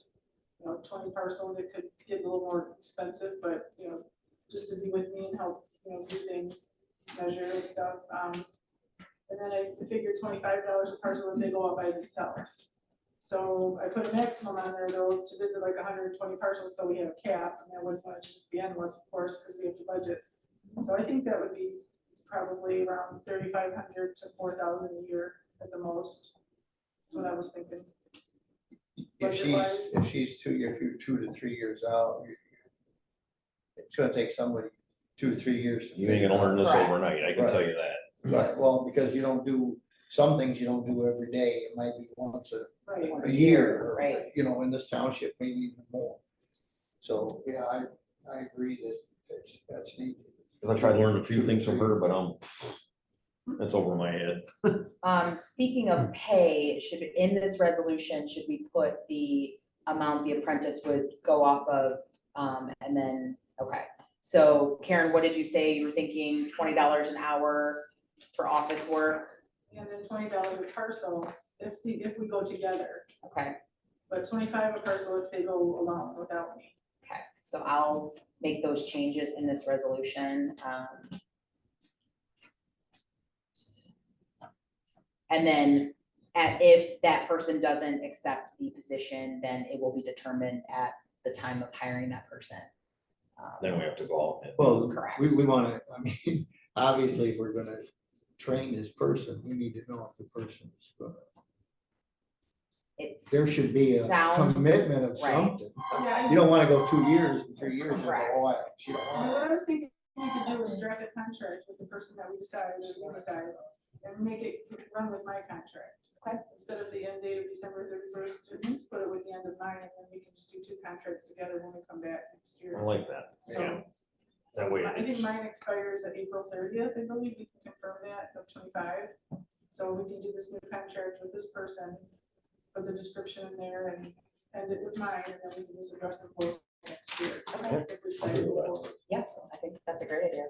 20 parcels. It could get a little more expensive, but, just to be with me and help, do things, measure and stuff. And then I figured $25 a parcel if they go out by themselves. So I put a maximum on there though to visit like 120 parcels, so we have a cap. I wouldn't want it to just be endless, of course, because we have to budget. So I think that would be probably around 3,500 to 4,000 a year at the most. That's what I was thinking. If she's 2 to 3 years out, it's gonna take somebody 2 to 3 years. to You ain't gonna figure learn this Correct. overnight, I can Right. tell you that. out. Right, well, because you don't do, some things you don't do every day. It might be once Right. a year, or, Right. in this township, maybe even more. So, yeah, I agree that that's needed. Cause I tried to learn a few things from her, but that's over my head. Speaking of pay, in this resolution, should we put the amount the apprentice would go off of? And then, okay, so Karen, what did you say? You were thinking $20 an hour for office work? And then $20 a parcel if we go together, Okay, but 25 a parcel if they go alone without me. okay, so I'll make those changes in this resolution. And then if that person doesn't accept the position, then it will be determined at the time of hiring that person. Then we have to go out. and- Well, Correct. we wanna, I mean, obviously, if we're gonna train this person, we need to know if the person's gonna, there should be a Sounds commitment of right. something. Yeah, You don't wanna go 2 years and 3 years and go, Correct. oh, she don't And want what I was thinking we could do is draft a contract with the person that we decide, or we decide, and make it run with my contract. Okay. Instead of the end date of December 31st, at least put it with the end of mine, and then we can just do 2 contracts together when we come back next year. I like that. Yeah. So, That way I think it's- mine expires at April 30th, I believe, we can confirm that, of 25. So we can do this new contract with this person, put the description in there and end it with mine, and then we can just address them both next year. Okay. If we decide to move forward. Yeah, I think that's a great idea.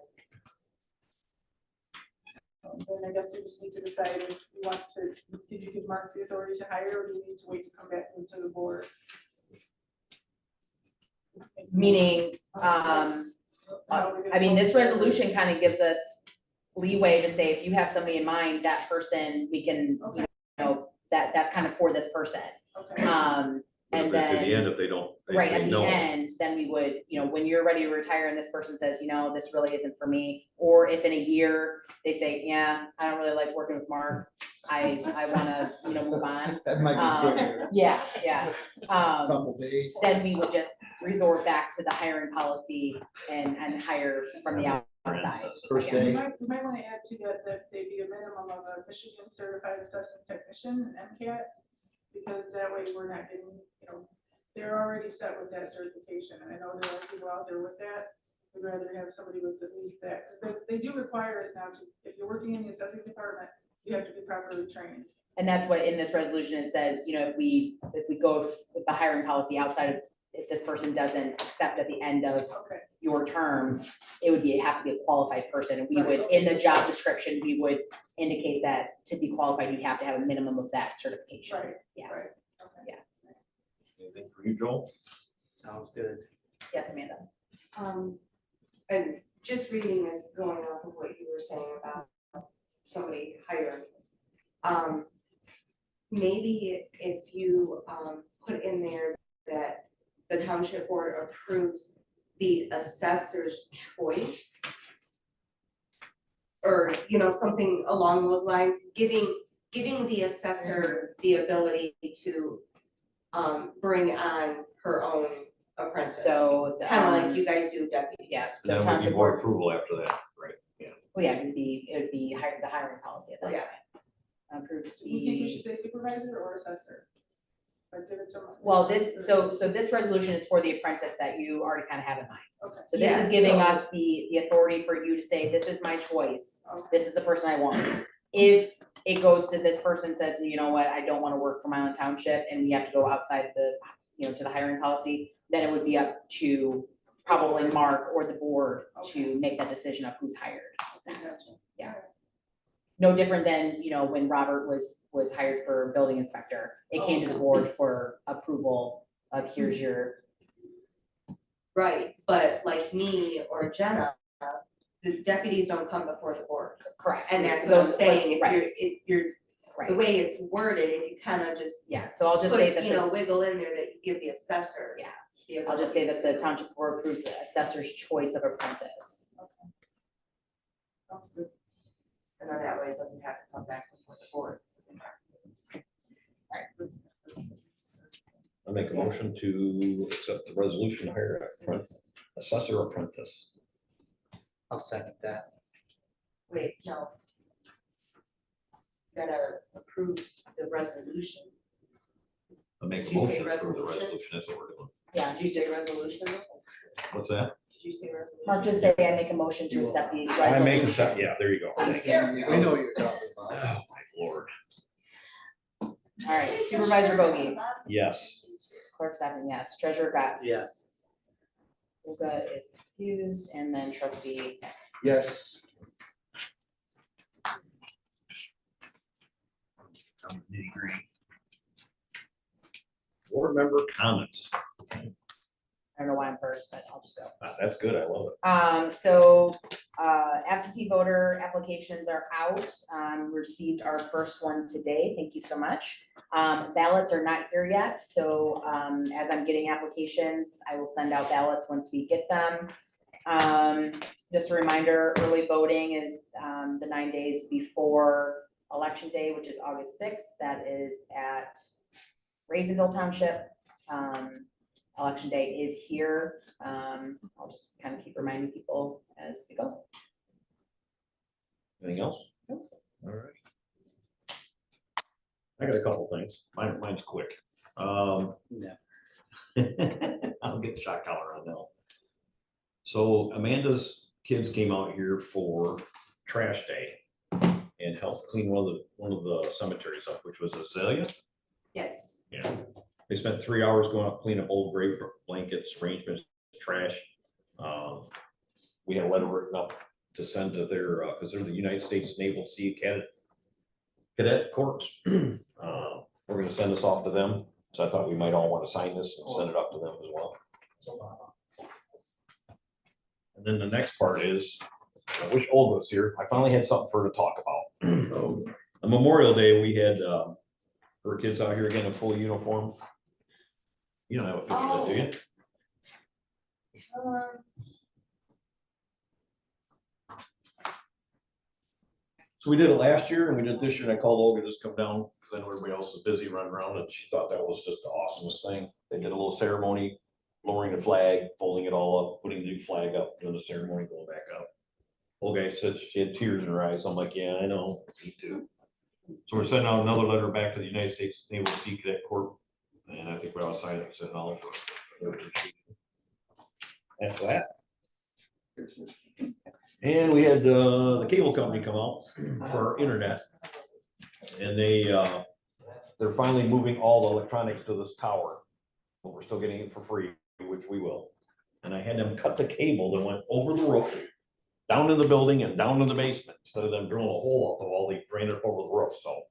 Then I guess we just need to decide if you want to, if you give Mark the authority to hire, or do we need to wait to come back into the board? Meaning, How we're gonna I mean, this go forward. resolution kind of gives us leeway to say, if you have somebody in mind, that person, we can, Okay. you know, that's kind of for this person. Okay. And If at the end, then, if they don't. they right, say at the no. end, then we would, you know, when you're ready to retire and this person says, you know, this really isn't for me, or if in a year they say, yeah, I don't really like working with Mark, I wanna, you know, move on. That might be quicker, Yeah. couple days. Then we would just resort back to the hiring policy and hire from the outside. First Yeah. day. We might want to add to that they be a minimum of a Michigan certified assessing technician, an MCAT, because that way we're not getting, you know, they're already set with that certification, and I know there are people out there with that. We'd rather have somebody with at least that, because they do require us now to, if you're working in the assessing department, you have to be properly trained. And that's what in this resolution it says, you know, if we go with the hiring policy outside of, if this person doesn't accept at the end of Okay, your term, it would have to be a qualified person, and we would, in the job description, we would indicate that to be qualified, you'd have to have a minimum of that certification. right, Yeah. right, okay. Yeah. Anything for you, Joel? Sounds good. Yes, Amanda? And just reading this, going off of what you were saying about somebody hiring. Maybe if you, put in there that the township board approves the assessor's choice. Or, you know, something along those lines, giving the assessor the ability to, bring on her own apprentice. So. Kind of like you guys do deputies. Yeah, And so then we township need board board, approval after that, right? Yeah. well, yeah, because it would be the hiring policy at that Yeah. point. Approves Do you think we the, should say supervisor or assessor? Or give it to? well, so this resolution is for the apprentice that you already kind of have in mind. Okay. So this Yeah, is giving so- us the authority for you to say, this is my choice, Okay. this is the person I want. If it goes to this person says, you know what, I don't want to work for Milan Township, and we have to go outside the, you know, to the hiring policy, then it would be up to probably Mark or the board to make that decision of who's hired next. Yeah. No different than, you know, when Robert was hired for building inspector, it came to the board for approval of here's your, Right, but like me or Jenna, the deputies don't come before the board. correct. And that's what I'm Those, saying, if right, you're, the right, way it's worded, if you kind of just yeah, so I'll just say put, that you know, the, wiggle in there that you give the assessor. Yeah. the I'll just say that the ability to- township board approves the assessor's choice of apprentice. Sounds good. And then that way it doesn't have to come back before the board. I make a motion to accept the resolution to hire assessor apprentice. I'll second that. Wait, no. You gotta approve the resolution. I make a Did you say motion to approve the resolution? resolution, that's what we're doing. Yeah, Did you say resolution? What's that? you say resolution? Mark, just say I make a motion to accept the resolution. I make a set, yeah, there you go. Thank you. We know what you're talking Oh, about. my lord. All right, Supervisor Bogey, Yes. Clerk Seven, yes, Treasurer Gotts. Yes. Olga is excused, and then Trustee. Yes. Nitty-gritty. Board member comments. I don't know why I'm first, but I'll just go. That's good, I love it. So, absentee voter applications are out. Received our first one today. Thank you so much. Ballots are not here yet, so, as I'm getting applications, I will send out ballots once we get them. Just a reminder, early voting is, the 9 days before Election Day, which is August 6th. That is at Raisonville Township. Election Day is here. I'll just kind of keep reminding people as we go. Anything else? Nope. All right. I got a couple things. Mine's quick. I'll get the shot collar on now. So Amanda's kids came out here for trash day and helped clean one of the cemeteries up, which was Azalea. Yes. Yeah. They spent 3 hours going up, cleaning up old grave blankets, arrangements, trash. We had a letter written up to send to their, because they're the United States Naval Sea Cadet Corps. We're gonna send this off to them, so I thought we might all want to sign this and send it up to them as well. And then the next part is, I wish Olga was here. I finally had something for her to talk about. On Memorial Day, we had her kids out here again in full uniform. You don't have a picture of that, do you? So we did it last year and we did it this year, and I called Olga to just come down, because I know everybody else is busy running around, and she thought that was just the awesomest thing. They did a little ceremony, lowering the flag, folding it all up, putting the new flag up, doing the ceremony, going back up. Olga said she had tears in her eyes. I'm like, yeah, I know, me too. So we're sending out another letter back to the United States Naval Sea Cadet Corps, and I think we all signed it, sent it all for. That's that. And we had the cable company come out for our internet, and they're finally moving all the electronics to this tower, but we're still getting it for free, which we will. And I had them cut the cable that went over the roof, down in the building and down in the basement, instead of them drilling a hole up the wall, they drained it over the roof. So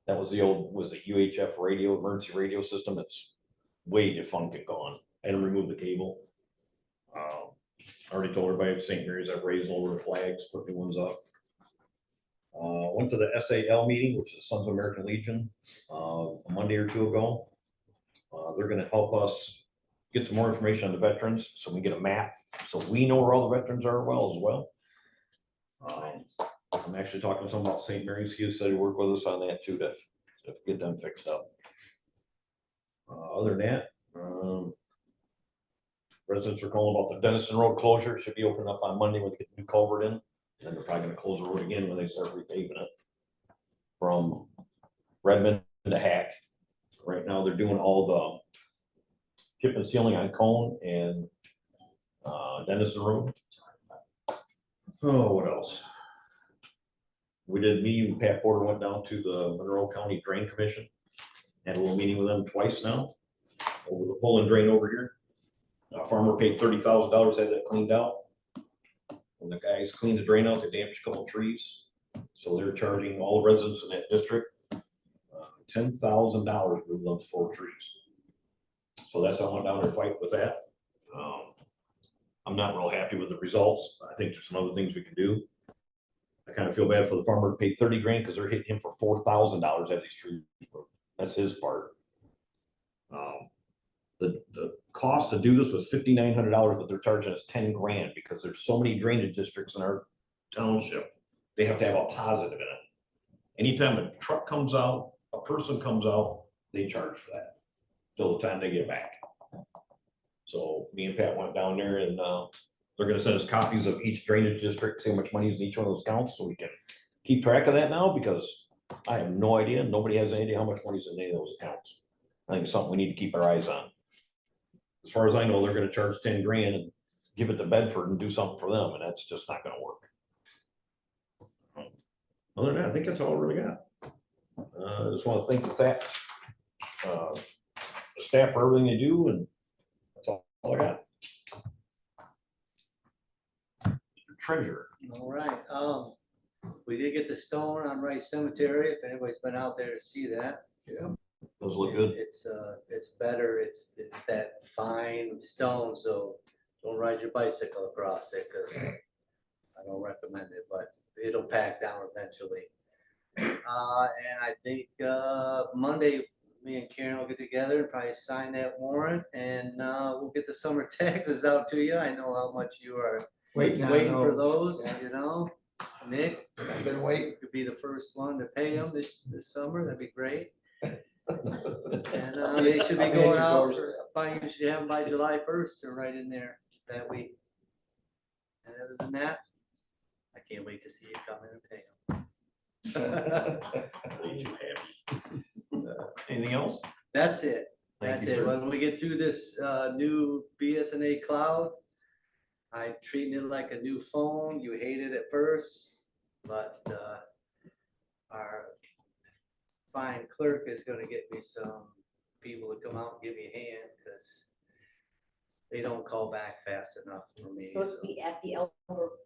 that was the old, UHF radio, emergency radio system. That's way defunct and gone. I had them remove the cable. I already told everybody at St. Mary's I've raised over the flags, put new ones up. Went to the SAL meeting, which is Sons of American Legion, a Monday or two ago. They're gonna help us get some more information on the veterans, so we get a map, so we know where all the veterans are as well. I'm actually talking to someone about St. Mary's. He said he'd work with us on that too, to get them fixed up. Other than that, residents are calling about the Dennison Road closure. Should be opened up on Monday when they get the new culvert in. And then they're probably gonna close the road again when they start repaving it from Redmond to Hack. Right now, they're doing all the chip and sealing on Cone and Dennison Road. Oh, what else? Me and Pat Porter went down to the Monroe County Drain Commission. Had a little meeting with them twice now over the pull and drain over here. A farmer paid $30,000, had that cleaned out. When the guys cleaned the drain out, they damaged a couple of trees. So they're charging all the residents in that district $10,000 to remove those 4 trees. So that's how I went down there fight with that. I'm not real happy with the results. I think there's some other things we can do. I kind of feel bad for the farmer who paid 30 grand because they're hitting him for $4,000 at these trees. That's his part. The cost to do this was $5,900, but they're charging us 10 grand because there's so many drainage districts in our township. They have to have a positive in it. Anytime a truck comes out, a person comes out, they charge for that till the time they get back. So me and Pat went down there, and they're gonna send us copies of each drainage district, see how much money is in each one of those accounts, so we can keep track of that now, because I have no idea. Nobody has any idea how much money is in any of those accounts. I think it's something we need to keep our eyes on. As far as I know, they're gonna charge 10 grand, and give it to Bedford and do something for them, and that's just not gonna work. Other than that, I think that's all I really got. I just wanna thank the staff for everything they do, and that's all I got. Treasurer. All right, we did get the stone on Rice Cemetery, if anybody's been out there to see that. Those look good. It's better, it's that fine stone, so don't ride your bicycle across it, cause I don't recommend it, but it'll pack down eventually. And I think, Monday, me and Karen will get together and probably sign that warrant, and, we'll get the summer taxes out to you. I know how much you are Waiting on waiting for those, Yeah. you know? Nick, I've been waiting. could be the first one to pay them this summer, that'd be great. And they should be I'll be at going your out, doorstep. you should have them by July 1st, or right in there that week. And other than that, I can't wait to see you come in and pay them. Way too happy. Anything else? That's it, Thank that's you, it. sir. When we get through this new BSNA cloud, I'm treating it like a new phone. You hate it at first, but our fine clerk is gonna get me some people to come out and give me a hand, because they don't call back fast enough for me. Supposed to be at the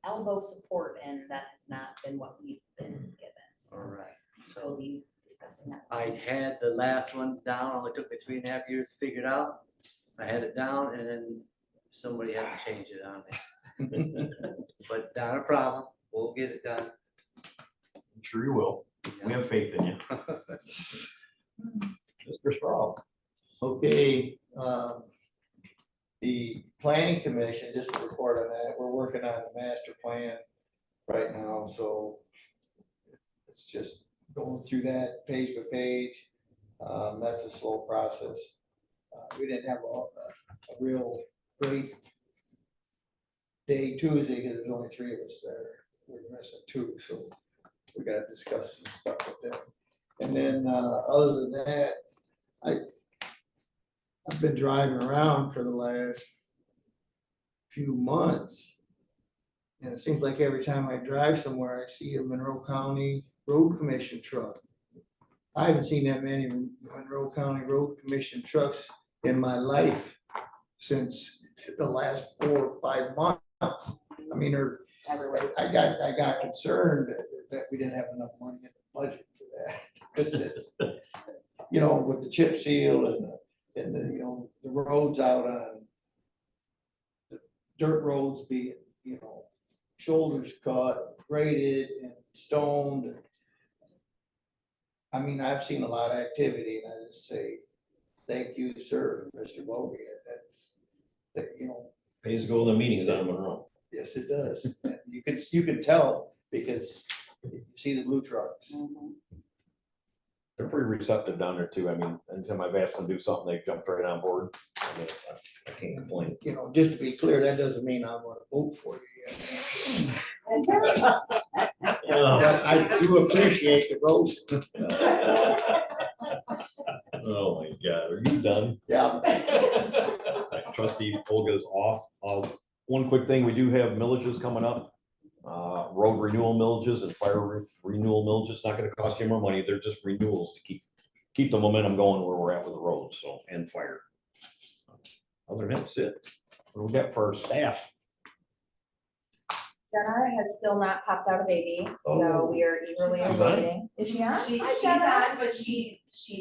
elbow support, and that has not been what we've been given. All So right, we'll so be discussing that. I had the last one down, only took me 3.5 years to figure it out. I had it down, and then somebody had to change it on me. But not a problem, we'll get it done. I'm sure you will. We have faith in you. Mr. Straub. Okay, the planning commission, just to report on that, we're working on the master plan right now, so it's just going through that page by page. That's a slow process. We didn't have a real great day Tuesday, because there's only 3 of us there. We're missing 2, so we gotta discuss some stuff with them. And then, other than that, I've been driving around for the last few months. And it seems like every time I drive somewhere, I see a Monroe County Road Commission truck. I haven't seen that many Monroe County Road Commission trucks in my life since the last 4 or 5 months. I mean, Everywhere. I got concerned that we didn't have enough money in the budget for that. 'Cause it's, you know, with the chip seal and the, you know, the roads out on the dirt roads being, you know, shoulders cut, graded and stoned. I mean, I've seen a lot of activity, and I just say, thank you, sir, Mr. Bogey. That, you know, Pays to go to the meetings on Monroe. yes, it does. And you can tell because you see the blue trucks. Mhm. They're pretty receptive down there too. I mean, anytime I've asked them to do something, they jumped right on board. I mean, I can't complain. You know, just to be clear, that doesn't mean I want to vote for you yet. But I do appreciate the vote. Oh my God, are you done? Yeah. Trustee Olga's off. One quick thing, we do have millages coming up. Road renewal millages and fire renewal millages. It's not gonna cost you more money. They're just renewals to keep the momentum going where we're at with the roads, so, and fire. Other than that's it. What do we got for our staff? Jenna has still not popped out a baby, so Oh. we are eagerly She's on? awaiting. Is she on? She's on, but she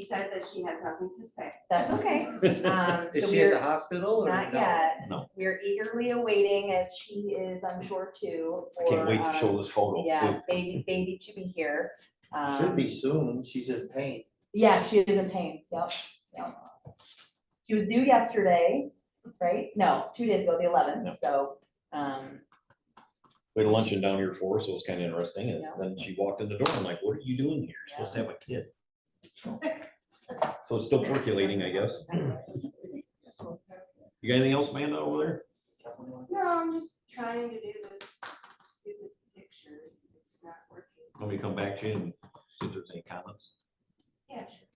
said that she has nothing to say. That's okay. Is So she at we're the hospital or? not no? yet. No. We're eagerly awaiting, as she is, I'm sure, too. I can't wait to for, show this photo. Yeah, too. baby to be here. Should be soon. She's in pain. Yeah, she is in pain. Yep. She was due yesterday, right? No, 2 days ago, the 11th. Yep. So, We had a luncheon down here for her, so it was kind of interesting. And Yeah. then she walked in the door. I'm like, what are you doing here? You're supposed to have a kid. So it's still percolating, I guess. You got anything else, Amanda, over there? No, I'm just trying to do this stupid picture. It's not working. Want me to come back to you and see if there's any comments? Yeah, sure.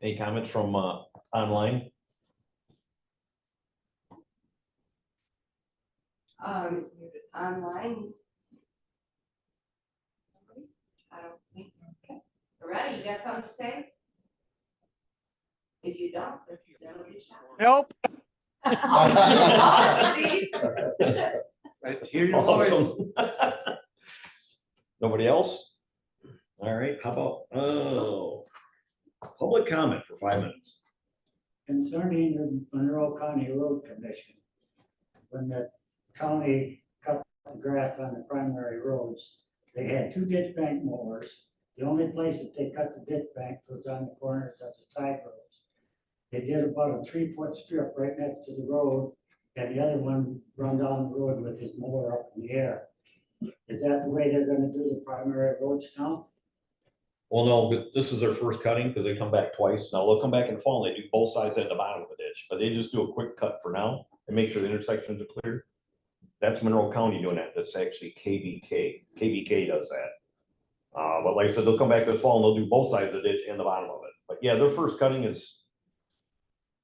Any comments from online? Online. I don't think, okay. Ready, you got something to say? If you don't, then it'll be shot. Nope. Oh, see? Let's hear your voice. Awesome. Nobody else? All right, how about, public comment for 5 minutes. Concerning the Monroe County Road Commission, when the county cut the grass on the primary roads, they had 2 ditch bank mowers. The only place that they cut the ditch bank was on the corners of the side roads. They did about a 3-foot strip right next to the road, and the other one run down the road with his mower up in the air. Is that the way they're gonna do the primary roads now? Well, no, but this is their first cutting because they come back twice. Now they'll come back in the fall and they do both sides and the bottom of the ditch, but they just do a quick cut for now and make sure the intersections are clear. That's Monroe County doing that. That's actually KBK. KBK does that. But like I said, they'll come back this fall and they'll do both sides of the ditch and the bottom of it. But yeah, their first cutting is,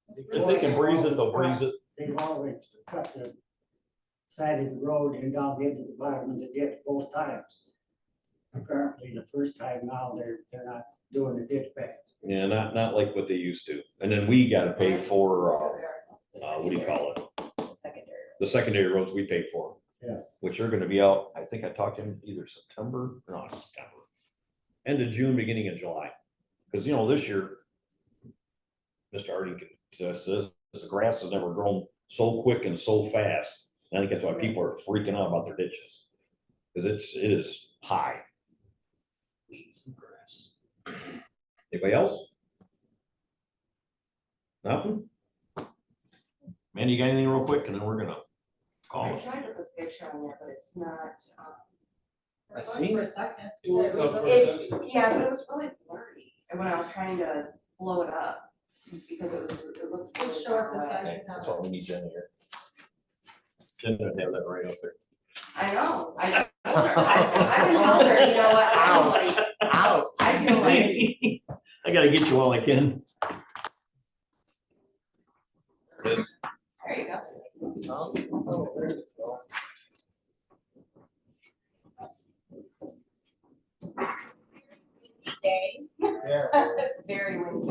if they can breeze it, they'll breeze it. They've always cut the side of the road and down into the bottom of the ditch both times. Apparently, the first time now, they're not doing the ditch bank. Yeah, not like what they used to. And then we gotta pay for, what do you call it? Secondary. The secondary roads we pay for. Yeah. Which are gonna be out, I think I talked to him either September, or not September. End of June, beginning of July. Cause you know, this year, Mr. Harding can attest to this, the grass has never grown so quick and so fast. And I think that's why people are freaking out about their ditches. Cause it is high. Some grass. Anybody else? Nothing? Man, you got anything real quick and then we're gonna call I it. tried to put the picture on there, but it's not, I seen it. yeah, but it was really blurry, and when I was trying to blow it up, because it looked. really far away. Okay, that's all we need Jen here. Jen doesn't have that right up there. I know, I told her, I told her, you know what, I feel like, Ouch. I feel like, I gotta get you while I can. there you go. Oh, there you go. Day, Yeah. very windy.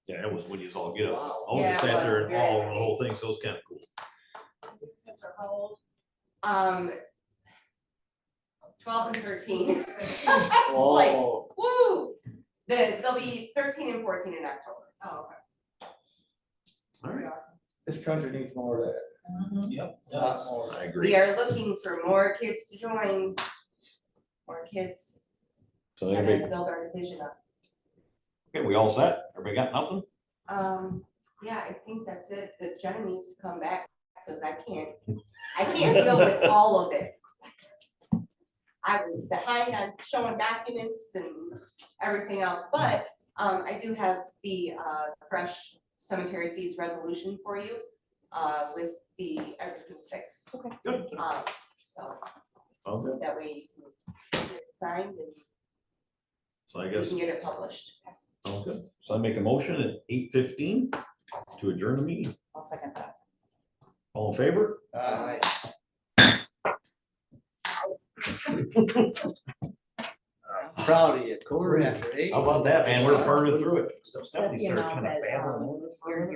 Yeah, it was when you was all get up. Wow. I Yeah, just it sat there was and very all the whole nice. thing, so it's kind of cool. Kids are how old? 12 and 13. It's Oh. like, woo, they'll be 13 and 14 in October. Oh, okay. All right. Awesome. This country needs more of that. Yep. Lots more. I agree. We are looking for more kids to join, more kids, So and everybody, then build our division up. okay, we all set? Everybody got nothing? Yeah, I think that's it, that Jenna needs to come back, because I can't deal with all of it. I was behind on showing documents and everything else, but, I do have the, fresh cemetery fees resolution for you, with everything's fixed. Okay. Good. So Okay, that way you can get it signed and so I we guess, can get it published. okay, so I make a motion at 8:15 to adjourn the meeting. I'll second that. All in favor? Alright. Proud of you, quarter after 8. How about that, man? We're burning through it. That's Stephanie the started amount kind of that, babbling on it. your